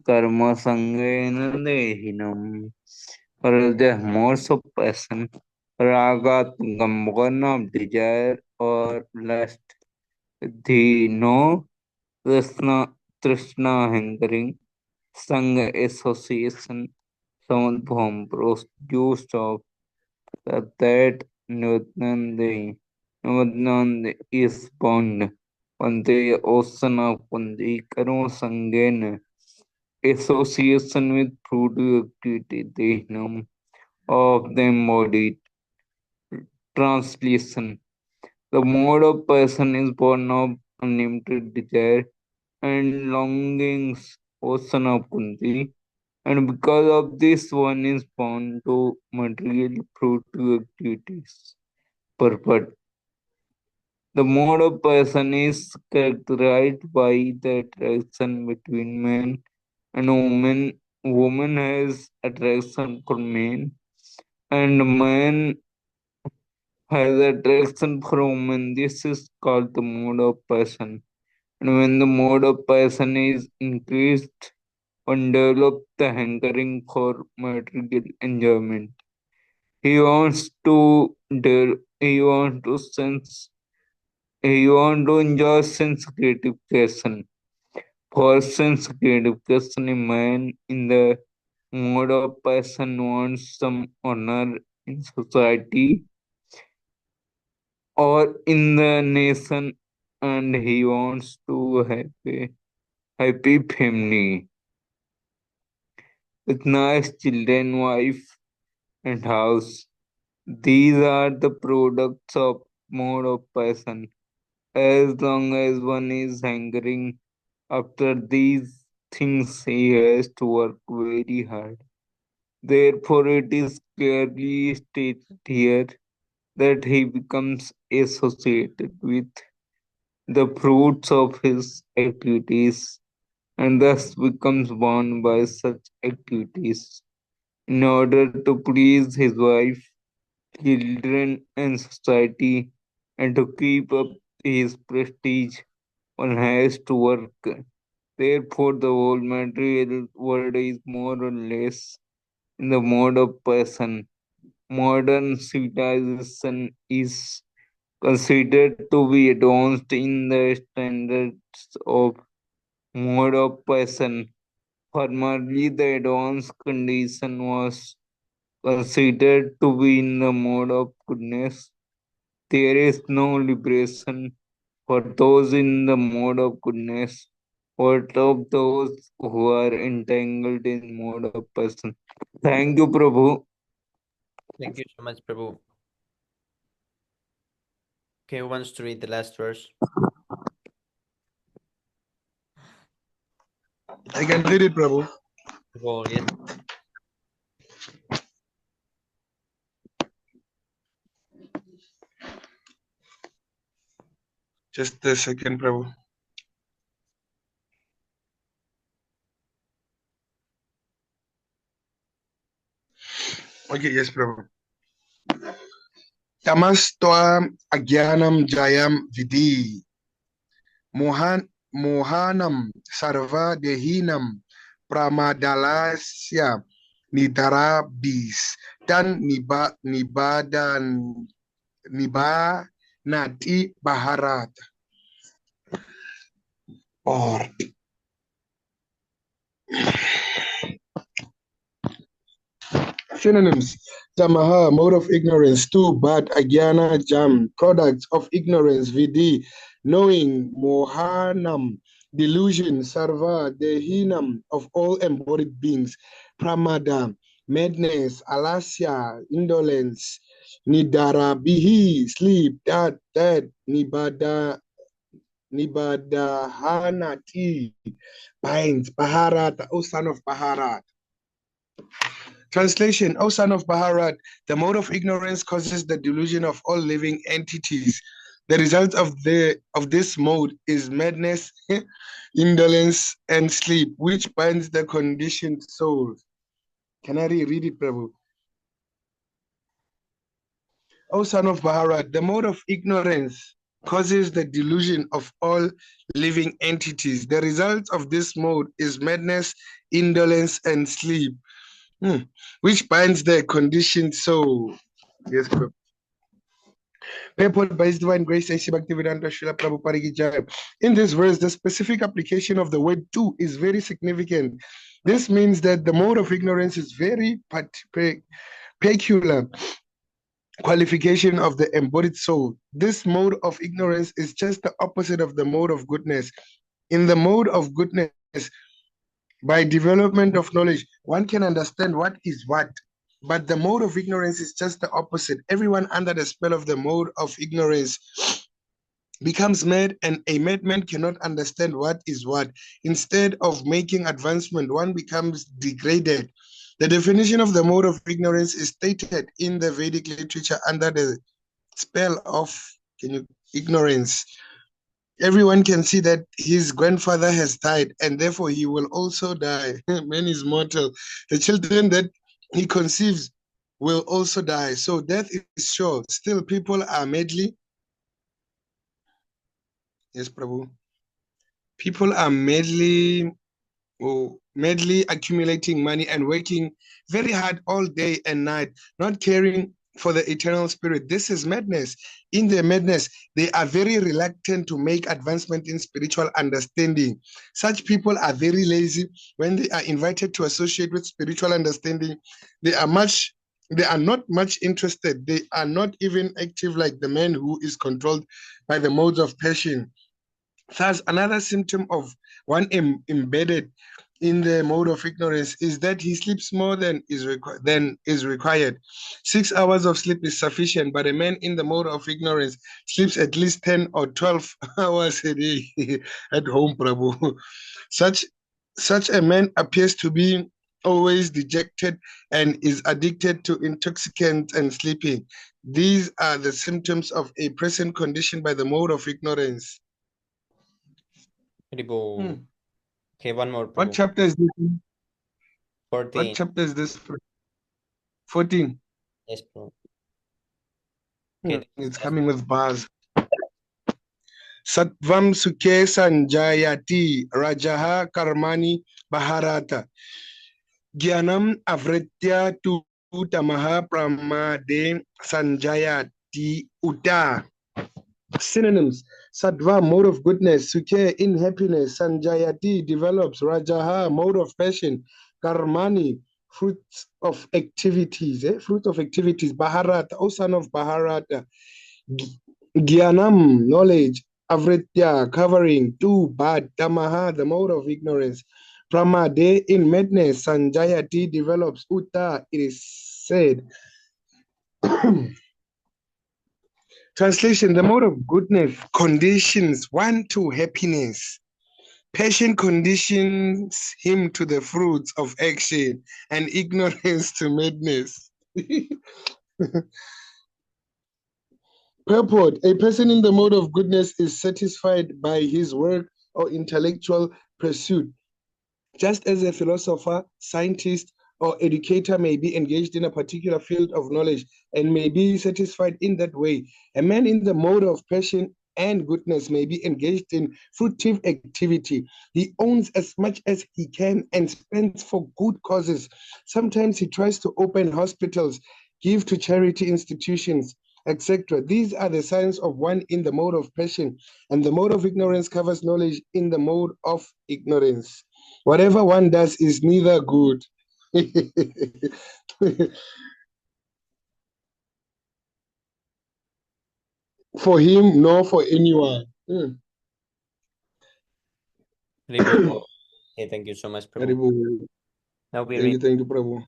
कर्म संगेन देहिनम्. There's more of passion. Ragatmkam, born of desire or lust. The no Trishna hankering. Sangha association. Samudbham produced of that Nutnandi is bound. Pante ocean of Pandi Karma Sangena. Association with productivity. Dehnam of the embodied. Translation. The mode of person is born of unlimited desire and longings, ocean of Kunti, and because of this, one is bound to material fruitive activities. Purport. The mode of person is characterized by the attraction between man and woman. Woman has attraction for man, and man has attraction for woman. This is called the mode of person. And when the mode of person is increased, one develops the hankering for material enjoyment. He wants to he wants to sense he wants to enjoy sense gratification. For sense gratification, a man in the mode of person wants some honor in society or in the nation, and he wants to have a happy family with nice children, wife, and house. These are the products of mode of passion. As long as one is hankering after these things, he has to work very hard. Therefore, it is clearly stated here that he becomes associated with the fruits of his activities and thus becomes bound by such activities. In order to please his wife, children, and society, and to keep up his prestige, one has to work. Therefore, the whole material world is more or less in the mode of person. Modern civilization is considered to be advanced in the standards of mode of person. Formerly, the advanced condition was considered to be in the mode of goodness. There is no liberation for those in the mode of goodness. What of those who are entangled in mode of person? Thank you, Prabhu. Thank you so much, Prabhu. Okay, who wants to read the last verse? I can read it, Prabhu. Oh, yes. Just a second, Prabhu. Okay, yes, Prabhu. Tamastwa agyanam jayam vidi. Mohanam sarva dehinam pramadalasya nidarabis dan nibanati baharat. Or synonyms: Tamaha, mode of ignorance; two, bad, agyana, jam, products of ignorance; vidi, knowing; mohanam, delusion; sarva, dehinam, of all embodied beings; pramada, madness; alasya, indolence; nidara, bihi, sleep; that; nibadahanati, binds; baharat, O son of Baharat. Translation: O son of Bharat, the mode of ignorance causes the delusion of all living entities. The result of this mode is madness, indolence, and sleep, which binds the conditioned soul. Can I read it, Prabhu? O son of Bharat, the mode of ignorance causes the delusion of all living entities. The result of this mode is madness, indolence, and sleep, which binds the conditioned soul. Yes, Prabhu. Purport by His Divine Grace, A.C. Bhaktivedanta Srila Prabhupada Ki Jai. In this verse, the specific application of the word "to" is very significant. This means that the mode of ignorance is very peculiar qualification of the embodied soul. This mode of ignorance is just the opposite of the mode of goodness. In the mode of goodness, by development of knowledge, one can understand what is what. But the mode of ignorance is just the opposite. Everyone under the spell of the mode of ignorance becomes mad, and a madman cannot understand what is what. Instead of making advancement, one becomes degraded. The definition of the mode of ignorance is stated in the Vedic literature under the spell of ignorance. Everyone can see that his grandfather has died, and therefore he will also die. Man is mortal. The children that he conceives will also die. So death is sure. Still, people are madly. Yes, Prabhu. People are madly accumulating money and working very hard all day and night, not caring for the eternal spirit. This is madness. In their madness, they are very reluctant to make advancement in spiritual understanding. Such people are very lazy. When they are invited to associate with spiritual understanding, they are not much interested. They are not even active like the man who is controlled by the modes of passion. Thus, another symptom of one embedded in the mode of ignorance is that he sleeps more than is required. 6 hours of sleep is sufficient, but a man in the mode of ignorance sleeps at least 10 or 12 hours a day at home, Prabhu. Such a man appears to be always dejected and is addicted to intoxicants and sleeping. These are the symptoms of a present condition by the mode of ignorance. Prabhu. Okay, one more, Prabhu. What chapter is this? 14. What chapter is this? 14. Yes, Prabhu. Okay, It's coming with bars. Sattvam sukhe sanjayati rajaha karmani bharata. Jnanam avritya tu tamaha pramade sanjayati uta. Synonyms: Sattva, mode of goodness; Sukhe, in happiness; Sanjayati, develops; Rajaha, mode of passion; Karmani, fruits of activities; Bharata, O son of Bharata; Gyanam, knowledge; Avritya, covering; Tu, bad; Tamaha, the mode of ignorance; Pramade, in madness; Sanjayati, develops; Uta, it is said. Translation: the mode of goodness conditions one to happiness. Passion conditions him to the fruits of action, and ignorance to madness. Purport: a person in the mode of goodness is satisfied by his work or intellectual pursuit, just as a philosopher, scientist, or educator may be engaged in a particular field of knowledge and may be satisfied in that way. A man in the mode of passion and goodness may be engaged in fruitive activity. He owns as much as he can and spends for good causes. Sometimes he tries to open hospitals, give to charity institutions, etc. These are the signs of one in the mode of passion, and the mode of ignorance covers knowledge in the mode of ignorance. Whatever one does is neither good. For him nor for anyone. Okay, thank you so much, Prabhu. Now we read. Thank you, Prabhu.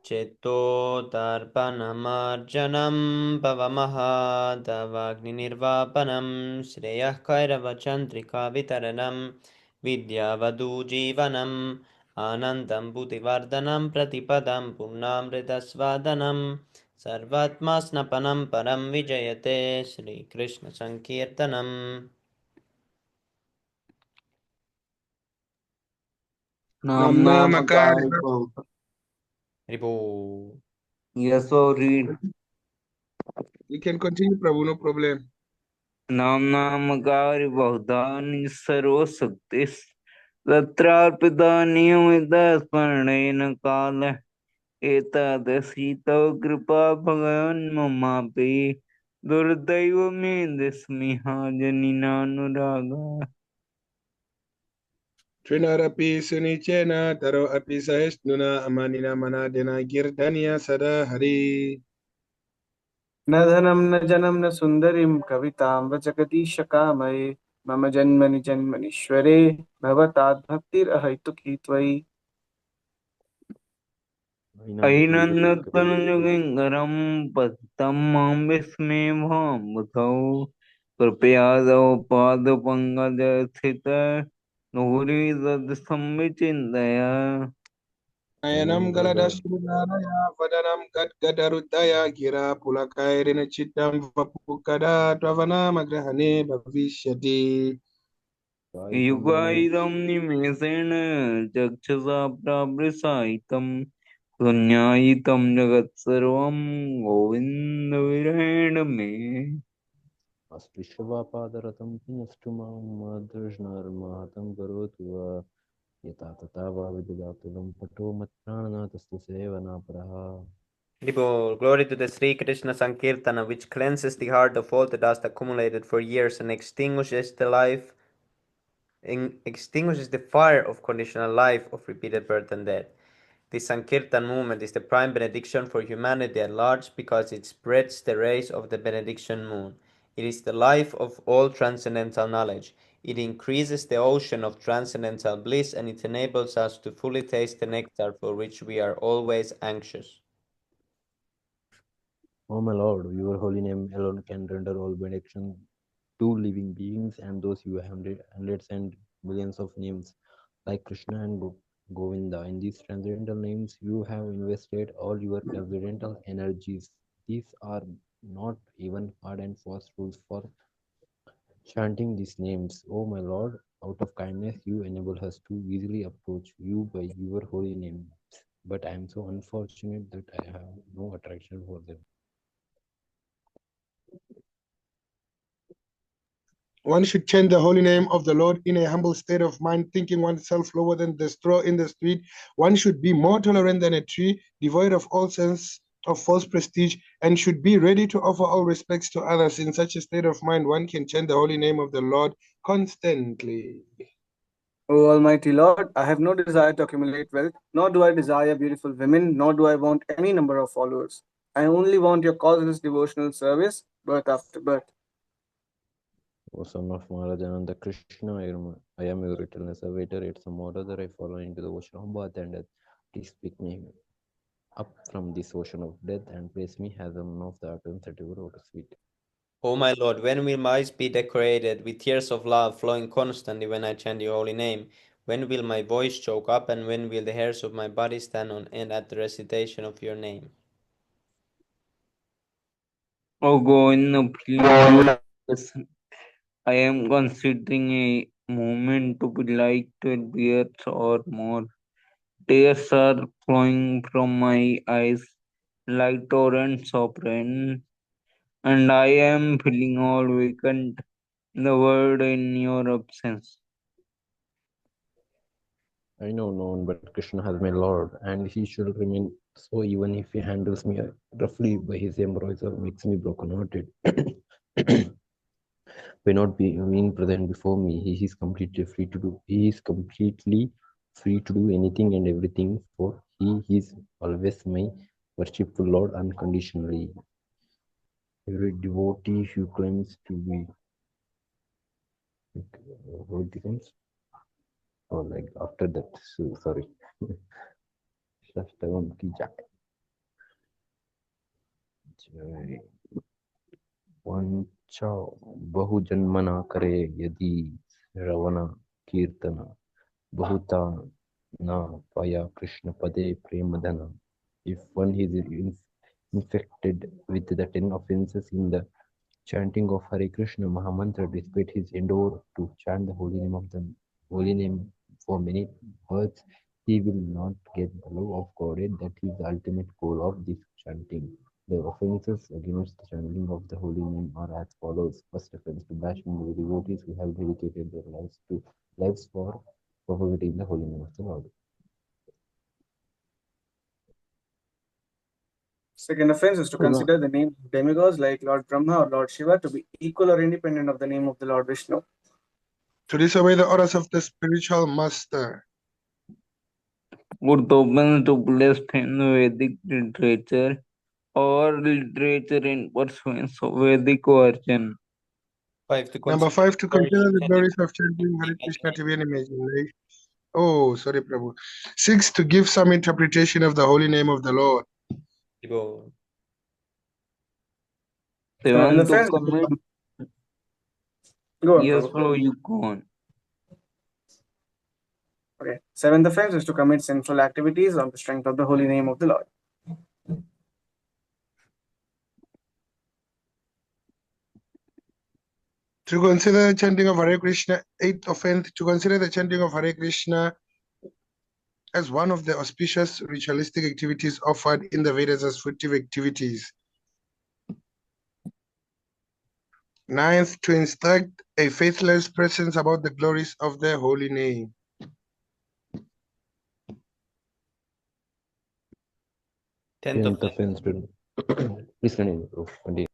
Cetto darpanamarjanam pavamahadavagninirvapanam shreyah kairavachandrika vitaranam vidyavadu jivanam आनन्दं बुद्धिवर्धनं प्रतिपदं पूर्णामृतस्वादनं सर्वात्मा स्नपनं परं विजयते श्रीकृष्णसङ्कीर्तनम् नाम नाम Namnamakari. कार्य बहुत हरिबो यशो read You can continue, Prabhu, no problem. नाम नाम कार्य बहुधानि सर्वशक्ति तत्रार्पिता नियमित स्मरणेन काल एतादृशी तव कृपा भगवन् ममापि दुर्दैव मे दस्मिहा जनिनानुरागा Trinarapi Sunichena Taro Api Sahisnuna Amanina Manadina Girdania Sada Hari. न धनं न जनं न सुन्दरीं कवितां वचकतीशकामये मम जन्मनि जन्मनीश्वरे भवतात् भक्तिरहैतुकी त्वयि अहिनन्दतनुजगिङ्गरं पतितं मां विस्मे भाम्बुधौ कृपयादौ पादपङ्कजस्थित नुहुरी तत्संविचिन्तय Nayanam Galadashunaraya Vadanam Gad Gadarudaya Gira Pulakairina Chitam Vapukada Dravana Magrahane Bhavishyati. युगायिदं निमेषेण चक्षुषा प्रावृसायितं शून्यायितं जगत्सर्वं गोविन्दविरहेण मे अस्पृश्यवापादरतं पुनस्तु मां मदृष्णर्माहतं करोतु वा यथा तथा वा विददातुलं पटो मत्प्राणनाथस्तु सेवनापरः Haribo, glory to the Sri Krishna Sankirtana, which cleanses the heart of all the dust accumulated for years and extinguishes the fire of conditional life of repeated birth and death. The Sankirtan movement is the prime benediction for humanity at large because it spreads the rays of the benediction moon. It is the life of all transcendental knowledge. It increases the ocean of transcendental bliss and it enables us to fully taste the nectar for which we are always anxious. O my Lord, your holy name alone can render all benediction to living beings and those you have hundreds and millions of names like Krishna and Govinda. In these transcendental names, you have invested all your transcendental energies. These are not even hard and fast rules for chanting these names. O my Lord, out of kindness, you enable us to easily approach you by your holy names. But I am so unfortunate that I have no attraction for them. One should chant the holy name of the Lord in a humble state of mind, thinking oneself lower than the straw in the street. One should be more tolerant than a tree, devoid of all sense of false prestige, and should be ready to offer all respects to others. In such a state of mind, one can chant the holy name of the Lord constantly. O Almighty Lord, I have no desire to accumulate wealth, nor do I desire beautiful women, nor do I want any number of followers. I only want your causeless devotional service, birth after birth. O son of Maharajananda Krishna, I am your eternal servitor. It's some order that I follow into the ocean of birth and death. Please pick me up from this ocean of death and place me as one of the atoms that you wrote sweet. O my Lord, when will my eyes be decorated with tears of love flowing constantly when I chant your holy name? When will my voice choke up and when will the hairs of my body stand on end at the recitation of your name? O Govinda, please listen. I am considering a moment to be like 12 years or more. Tears are flowing from my eyes like torrents of rain, and I am feeling all vacant in the world in your absence. I know no one but Krishna has my Lord, and he shall remain so even if he handles me roughly by his embrace or makes me broken-hearted. By not being present before me, he is completely free to do. He is completely free to do anything and everything, for he is always my worshipful Lord unconditionally. Every devotee who claims to be what becomes or like after that. So sorry. Shastagam ki jai. जय वंचा बहुजन्मना करे यदि श्रवण कीर्तन बहुता Na Paya Krishna Pade Premadana. If one is infected with the 10 offenses in the chanting of Hare Krishna Mahamantra, despite his endeavor to chant the holy name for many words, he will not get the love of Godhead. That is the ultimate goal of this chanting. The offenses against the chanting of the holy name are as follows. First offense, to bashing the devotees who have dedicated their lives for propagating the holy name of the Lord. Second offense is to consider the name of demigods like Lord Brahma or Lord Shiva to be equal or independent of the name of the Lord Vishnu. To disobey the orders of the spiritual master. Would open to blaspheme Vedic literature or literature in pursuance of Vedic origin. 5 to Number consider 5, to consider the glories of chanting Hare Krishna to be an imagination. Oh, sorry, Prabhu. 6, to give some interpretation of the holy name of the Lord. Go. Seven The to offense commit. Go on, Yes, Prabhu. bro, you go on. Okay. Seventh offense is to commit sinful activities on the strength of the holy name of the Lord. To consider the chanting of Hare Krishna. 8th offense, to consider the chanting of Hare Krishna as one of the auspicious ritualistic activities offered in the Vedas as fruitive activities. 9th, to instruct a faithless person about the glories of the holy name. 10th offense. Please continue, bro. Continue.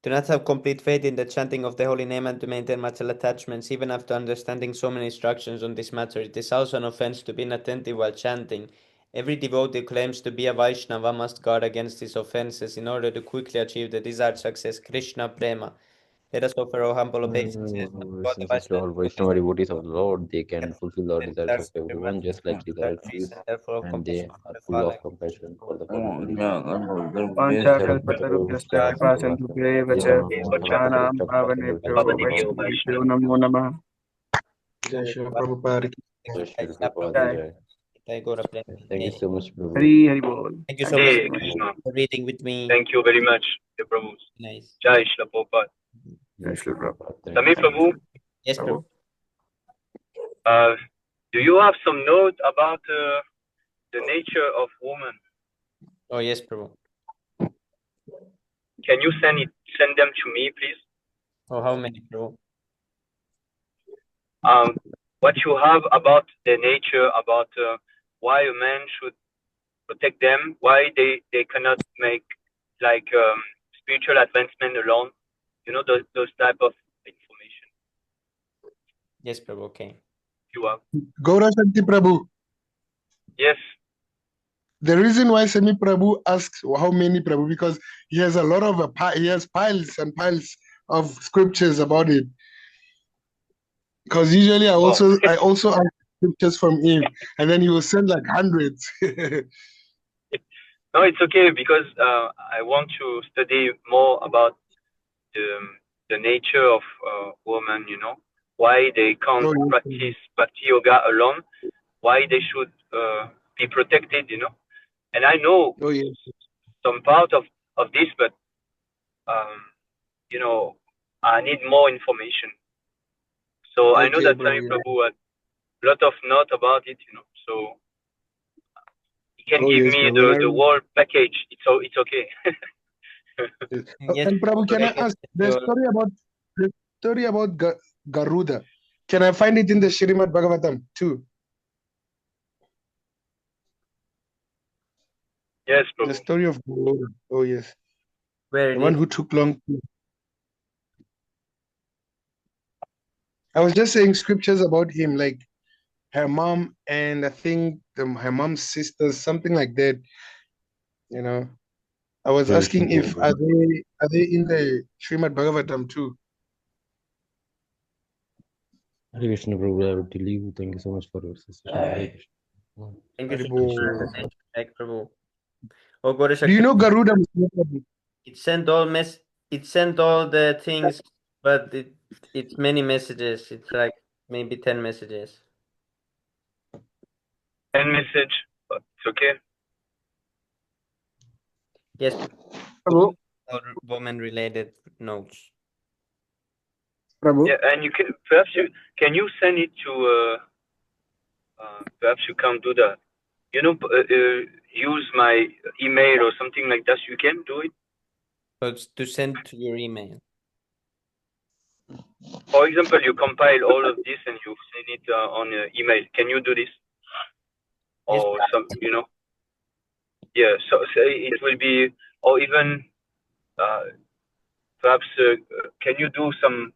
Do not have complete faith in the chanting of the holy name and to maintain material attachments, even after understanding so many instructions on this matter. It is also an offense to be inattentive while chanting. Every devotee who claims to be a Vaishnava must guard against these offenses in order to quickly achieve the desired success. Krishna Prema. Let us offer our humble obeisances to God the Since all Vaishnava devotees of the Lord, they can fulfill the desires of everyone, just like Sridhar sees, and therefore of and they compassion are for the full Father. of compassion for the Oh, Father. yeah, Hare Panchakalpatarubhyascha Krishna, kripa sindhubhya vacha patyanam pavanebhyo Vaishnavebhyo namo namah. Jai Shri Prabhupada. Thank you so much, Prabhu. Hari Hari Bol. Thank you so Thank much you Hare so much. Krishna. for reading with me. Thank you very much, dear Prabhu. Nice. Jai Shri Prabhupada. Jai Shri Prabhupada. Sami Prabhu, Yes, Prabhu. do you have some note about the nature of woman? Oh, yes, Prabhu. Can you send them to me, please? Oh, how many, Prabhu? What you have about the nature, about why a man should protect them, why they cannot make like spiritual advancement alone, you know, those type of information Yes, Prabhu. Okay. you have. Gaura Shanti Prabhu. Yes. The reason why Semi Prabhu asks how many Prabhu, because he has a lot of he has piles and piles of scriptures about it. Because usually I also ask scriptures from him, and then he will send like hundreds. No, it's okay because I want to study more about the nature of women. You know, why they can't practice bhakti yoga alone, why they should be protected. You know, and I know some part of this, but you know, I need more information. So I know that Sami Prabhu had a lot of note about it, you know. So he can give me the whole package. It's okay. Yes, And Prabhu, can I ask the story about Garuda? Can I find it in the Srimad Bhagavatam too? Yes, Prabhu. The story of Garuda. Oh yes. Where the one who took long. I was just saying scriptures about him, like her mom and I think her mom's sisters, something like that. You know, I was asking if are they in the Srimad Bhagavatam too? Hare Krishna, Prabhu. I would leave. Thank you so much for your session. Thank you so much. Thank you, Prabhu. Oh, God, do you know Garuda? It sent all the things, but it's many messages. It's like maybe 10 messages. end message, but it's okay. Yes, Prabhu, or woman-related notes. Prabhu. Yeah, and you can you send it to perhaps you can't do that. Use my email or something like that. You can do it. So it's to send to your email. For example, you compile all of this and you send it on email. Can you do this? Yes. Or yeah. So say it will be, or even perhaps can you do some?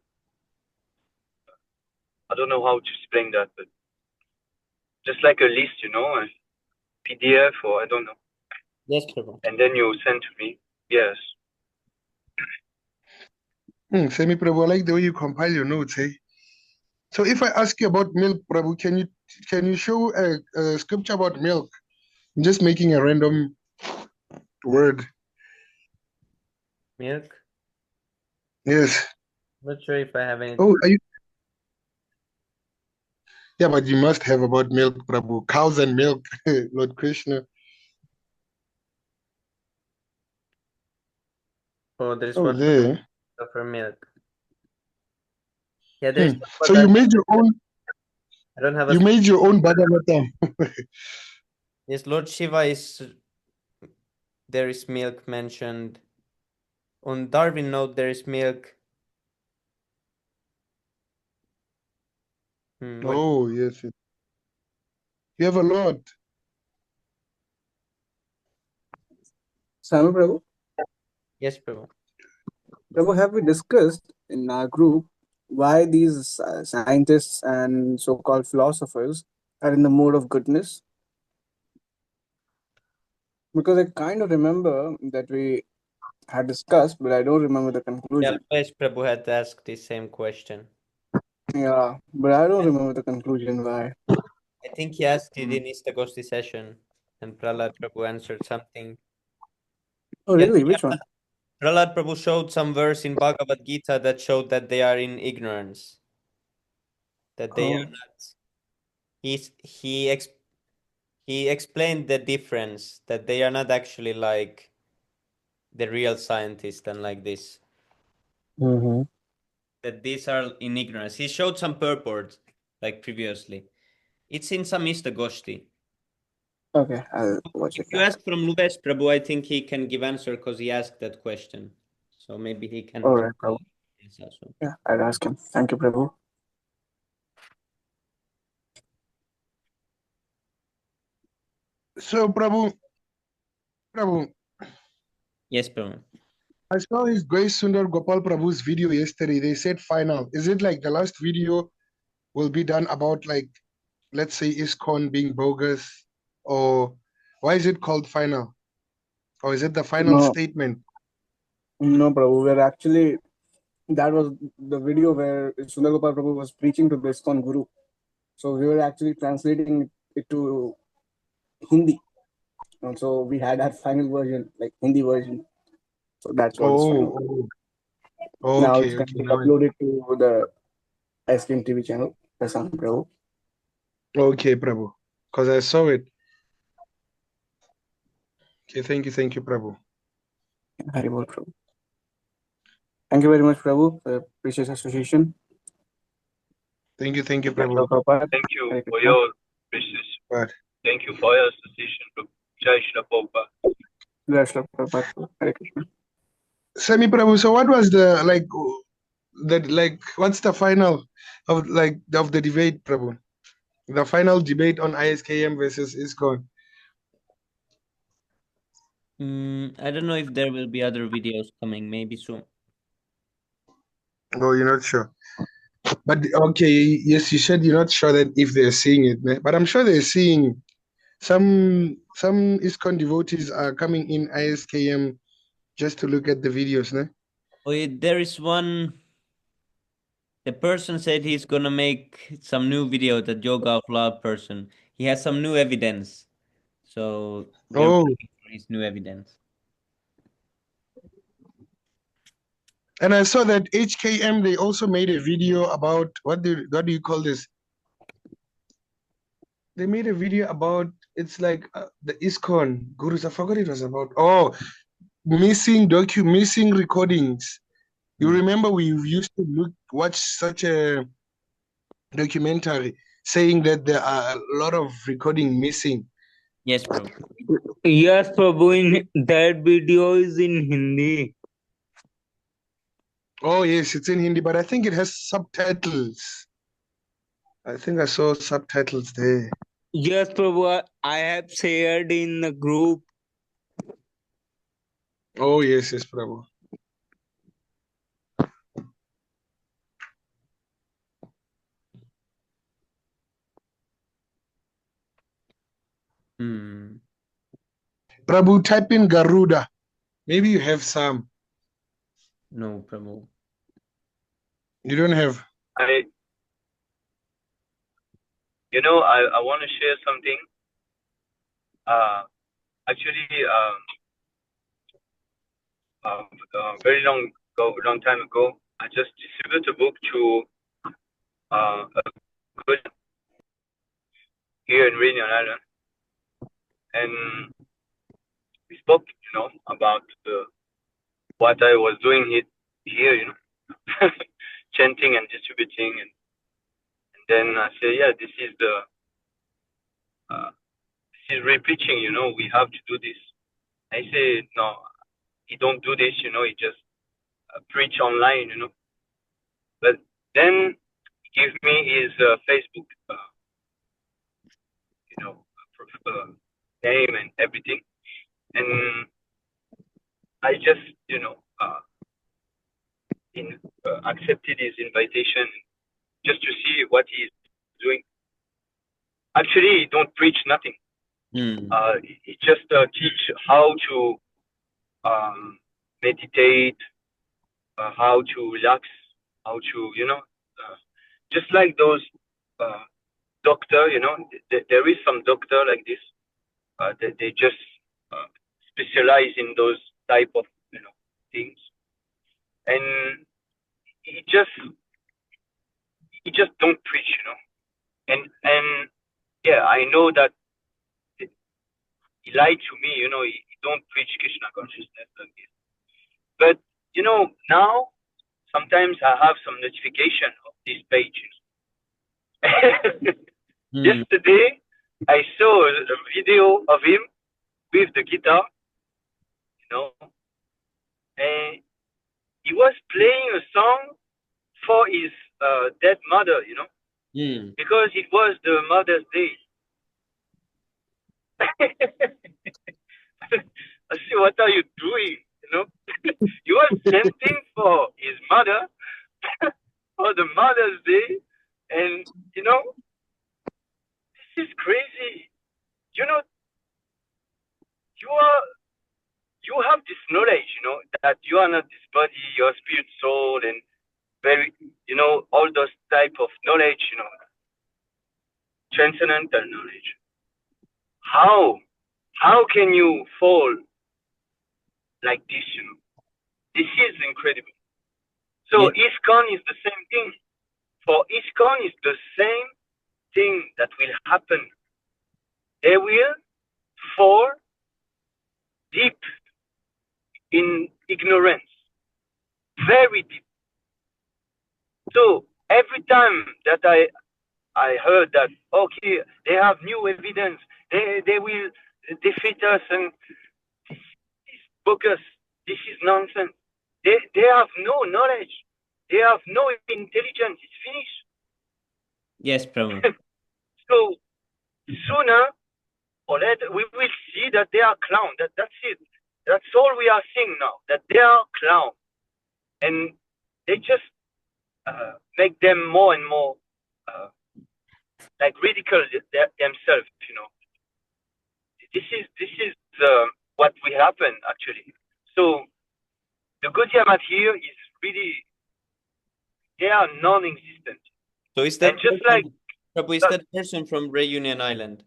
I don't know how to explain that, but just like a list, a PDF or I don't know, Yes, Prabhu. and then you send to me. Yes. Semi Prabhu, I like the way you compile your notes, eh? So if I ask you about milk, Prabhu, can you show a scripture about milk? I'm just making a random word. Milk. Yes. Not sure if I have any. Oh, are you? Yeah, but you must have about milk, Prabhu. Cows and milk, Lord Krishna. Oh, there's Oh, one there. for milk. Yeah, there's one, So but you made your own. I don't have You made your own Bhagavatam. Yes, Lord Shiva is. There is milk mentioned. On Darwin note, there is milk. What? Oh, yes. You have a lot. Sami Prabhu. Yes, Prabhu. Prabhu, have we discussed in our group why these scientists and so-called philosophers are in the mode of goodness? Because I kind of remember that we had discussed, but I don't remember the Yeah, conclusion. Yes, Prabhu had asked the same question. Yeah, but I don't remember the conclusion why. I think he asked it in Istagosti session, and Prahlad Prabhu answered something. Oh, Yeah, really? Which one? Prahlad Prabhu showed some verse in Bhagavad Gita that showed that they are in ignorance, that they are Oh, not. He explained the difference, that they are not actually like the real scientists and like this. mm-hmm. That these are in ignorance. He showed some purport like previously. It's in some Istagosti. Okay, I'll watch If it you back. ask from Lubesh Prabhu, I think he can give answer because he asked that question. So maybe he can All right, Prabhu. yes, also. Yeah, I'll ask him. Thank you, Prabhu. So, Prabhu, Yes, Prabhu. I saw his Grace Sundar Gopal Prabhu's video yesterday. They said final. Is it like the last video will be done about like, let's say ISKCON being bogus, or why is it called final? Or is it the final No, statement? no, Prabhu. We're actually that was the video where Sundar Gopal Prabhu was preaching to the ISKCON Guru. So we were actually translating it to Hindi. And so we had our final version, like Hindi version. So that's what is final. Now it's Okay, going to okay. be Now, uploaded to the Ice Cream TV channel. Prasanth Prabhu. okay, Prabhu. Because I saw it. Okay, thank you, Prabhu. Haribol Prabhu. Thank you very much, Prabhu, for the precious association. Thank you, Dr. Prabhu. Prabhupada. Thank you Hare for Krishna. your precious. But Thank you for your association. Jai Shri Prabhupada. Jai Shri Prabhupada. Hare Krishna. Semi Prabhu, so what was the what's the final of the debate, Prabhu? The final debate on ISKM versus ISKCON. I don't know if there will be other videos coming, maybe soon. Oh, you're not sure. But okay, yes, you said you're not sure that if they're seeing it, but I'm sure they're seeing some ISKCON devotees are coming in ISKM just to look at the videos, no? Oh, there is one. The person said he's gonna make some new video, the Yoga of Love person. He has some new evidence. So they're Oh, waiting for his new evidence. and I saw that HKM they also made a video about what do you call this? they made a video about, it's like the ISKCON gurus. I forgot it was about. Oh, missing recordings. You remember we used to watch such a documentary saying that there are a lot of recording missing. Yes, bro. Yes, Prabhu, in that video is in Hindi. Oh yes, it's in Hindi, but I think it has subtitles. I think I saw subtitles there. Yes, Prabhu, I have shared in the group. Oh yes, Prabhu. Hmm. Prabhu, type in Garuda. Maybe you have some. No, Prabhu. You don't have. I want to share something. Actually, very long time ago, I just distributed a book to a good here in Reunion Island, and we spoke, about what I was doing here, chanting and distributing, and then I say, yeah, this is repreaching, we have to do this. I say, no, he don't do this, he just preach online, But then he give me his Facebook, name and everything, and I just, accepted his invitation just to see what he's doing. Actually, he don't preach nothing. He just teach how to meditate, how to relax, how to, just like those doctor, there is some doctor like this. They just specialize in those type of, things, and he just don't preach, and yeah, I know that he lied to me, he don't preach Krishna consciousness like this. But now sometimes I have some notification of this page. Yesterday I saw a video of him with the guitar, and he was playing a song for his dead mother, because it was the Mother's Day. I said, what are you doing? He was chanting for his mother for the Mother's Day, and this is crazy. You have this knowledge, that you are not this body, your spirit, soul, and very, all those type of knowledge, transcendental knowledge. How can you fall like this? This is incredible. So ISKCON is the same thing. For ISKCON is the same thing that will happen. They will fall deep in ignorance, very deep. So every time that I heard that, okay, they have new evidence, they will defeat us, and this is bogus, this is nonsense. They have no knowledge, they have no intelligence. It's finished. Yes, Prabhu. So sooner or later we will see that they are clowns. That's it. That's all we are seeing now. That they are clowns, and they just make them more and more like ridicule themselves. This is what will happen actually. So the Gaudiya here is really, they are non-existent. So is that and just like Prabhu, is that person from Reunion Island?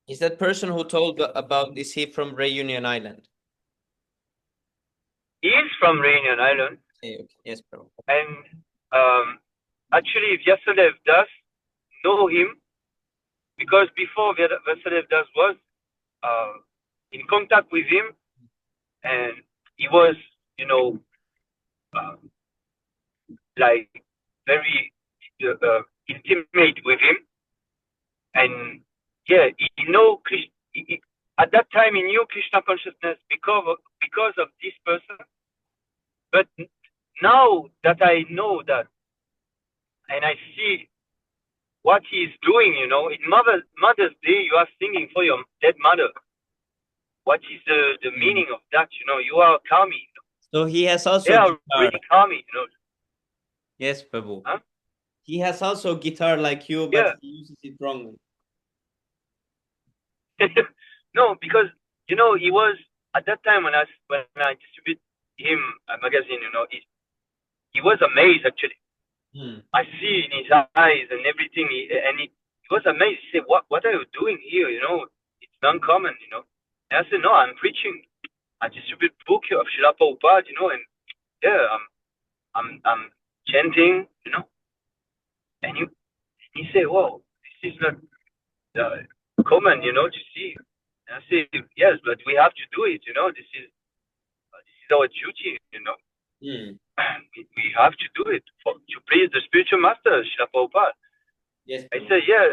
Is that person who told about, is he from Reunion Island? He is from Reunion Island. Okay. Yes, Prabhu. And actually Vyasadeva Das know him, because before Vasudev Das was in contact with him, and he was, uh, like very intimate with him, and yeah, he know Krishna. At that time, he knew Krishna consciousness because of this person. But now that I know that, and I see what he's doing, in Mother's Day, you are singing for your dead mother. What is the meaning of that? You are kami. So he has also They are guitar. really kami. Yes, Prabhu. Huh? He has also guitar like you, but Yeah. he uses it wrongly. No, because he was at that time when I distribute him a magazine. He was amazed actually. I see in his eyes and everything, he was amazed. He said, "What are you doing here? It's uncommon, And I said, "No, I'm preaching. I distribute book of Srila Prabhupada, and yeah, I'm chanting, And he said, "Wow, this is not common, to see." And I said, "Yes, but we have to do it, This is our duty, We have to do it to please the spiritual master, Srila Prabhupada." Yes. I said, "Yeah,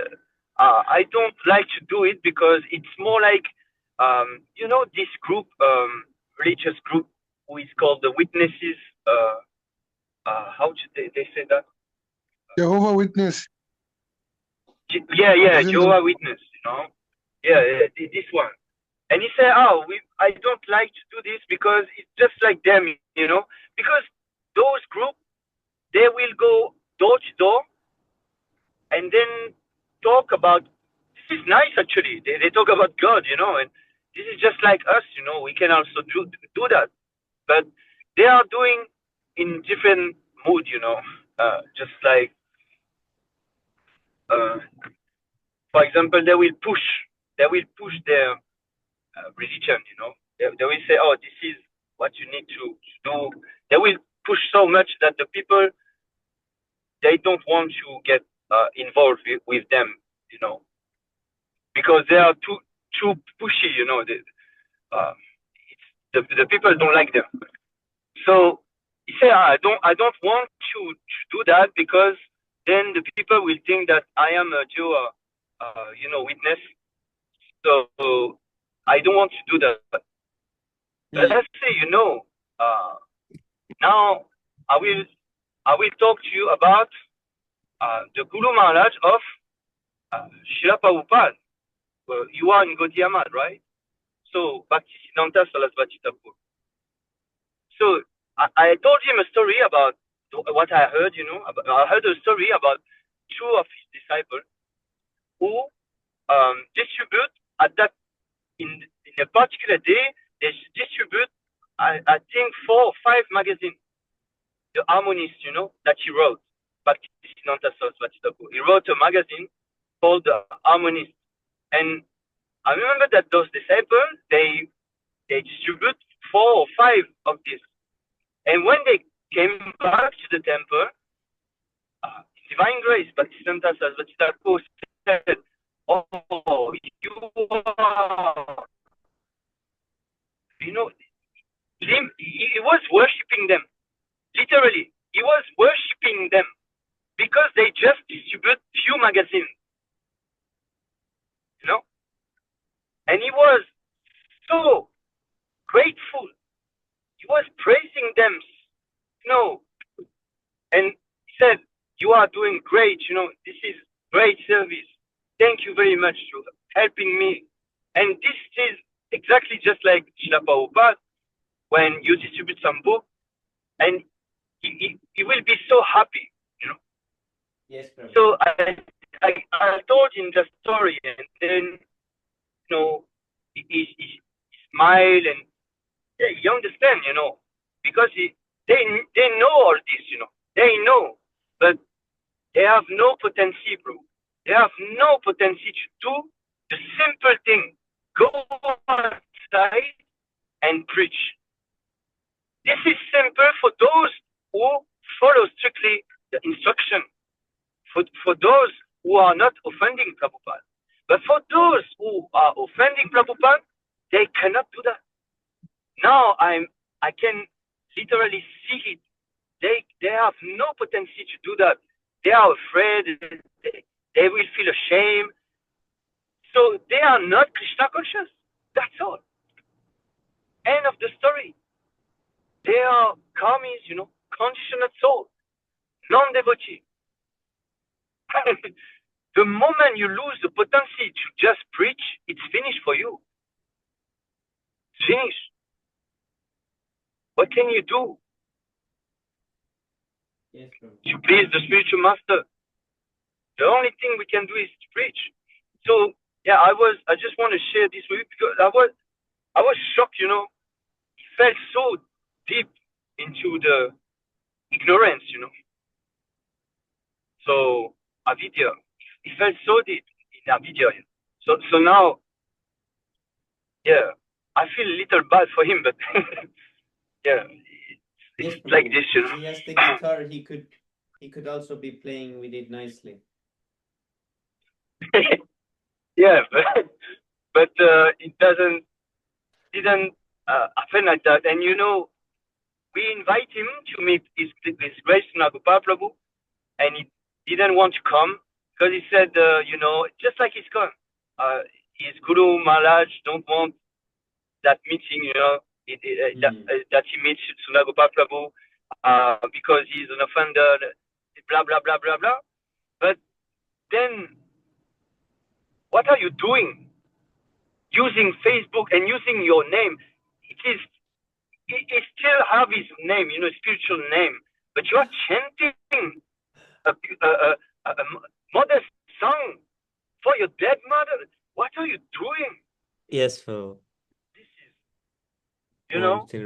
I don't like to do it because it's more like, this group, religious group, who is called the Witnesses. How should they say that? Jehovah Witness. Yeah, Jehovah Witness. Yeah, this one." And he said, I don't like to do this because it's just like them, because those groups, they will go door to door and then talk about, this is nice actually, they talk about God, and this is just like us, we can also do that. But they are doing in different mood, just like, for example, they will push their religion, They will say, this is what you need to do. They will push so much that the people, they don't want to get involved with them, because they are too pushy, the people don't like them. So he said, I don't want to do that, because then the people will think that I am a Jew, witness. So I don't want to do that. But let's say, now I will talk to you about the Guru Maharaj of Srila Prabhupada. You are in Gaudiya, right? So Bhaktisiddhanta Sarasvati Thakur. So I told him a story about what I heard. I heard a story about two of his disciples who distribute at that in a particular day. They distribute, I think, 4 or 5 magazines. The harmonist, that he wrote, Bhaktisiddhanta Sarasvati Thakur. He wrote a magazine called The Harmonist. And I remember that those disciples, they distribute 4 or 5 of these. And when they came back to the temple, Divine Grace, Bhaktisiddhanta Sarasvati Thakur said, "Oh, you are," he was worshipping them. Literally, he was worshipping them because they just distribute few magazines, And he was so grateful. He was praising them, And he said, "You are doing great, This is great service. Thank you very much for helping me." And this is exactly just like Srila Prabhupada, when you distribute some book, and he will be so happy, Yes, Prabhu. So I told him the story, and then he smiled, and yeah, he understand, because they know all this, they know, but they have no potency, bro. They have no potency to do the simple thing: go outside and preach. This is simple for those who follow strictly the instruction. For those who who are not offending Prabhupada. But for those who are offending Prabhupada, they cannot do that. Now I can literally see it. They have no potency to do that. They are afraid. They will feel ashamed. So they are not Krishna conscious. That's all. End of the story. They are karmis, conditioned soul, non-devotee. The moment you lose the potency to just preach, it's finished for you. It's finished. What can you do Yes, Lord. to please the spiritual master? The only thing we can do is to preach. So yeah, I just want to share this with you because I was shocked, It felt so deep into the ignorance, So avidya, it felt so deep in avidya. So now, yeah, I feel a little bad for him, but yeah, Yes, it's like Prabhu. this, If he has the guitar, he could also be playing with it nicely. Yeah, but it didn't happen like that. And we invite him to meet his Grace Nagopal Prabhu, and he didn't want to come because he said, just like he's gone, his Guru Maharaj don't want that meeting, that he meets Sunagopal Prabhu because he's an offender, blah blah blah blah blah. But then, what are you doing? Using Facebook and using your name, it still have his name, spiritual name, but you are chanting a modest song for your dead mother. What are you doing? Yes, Phil. This is, Still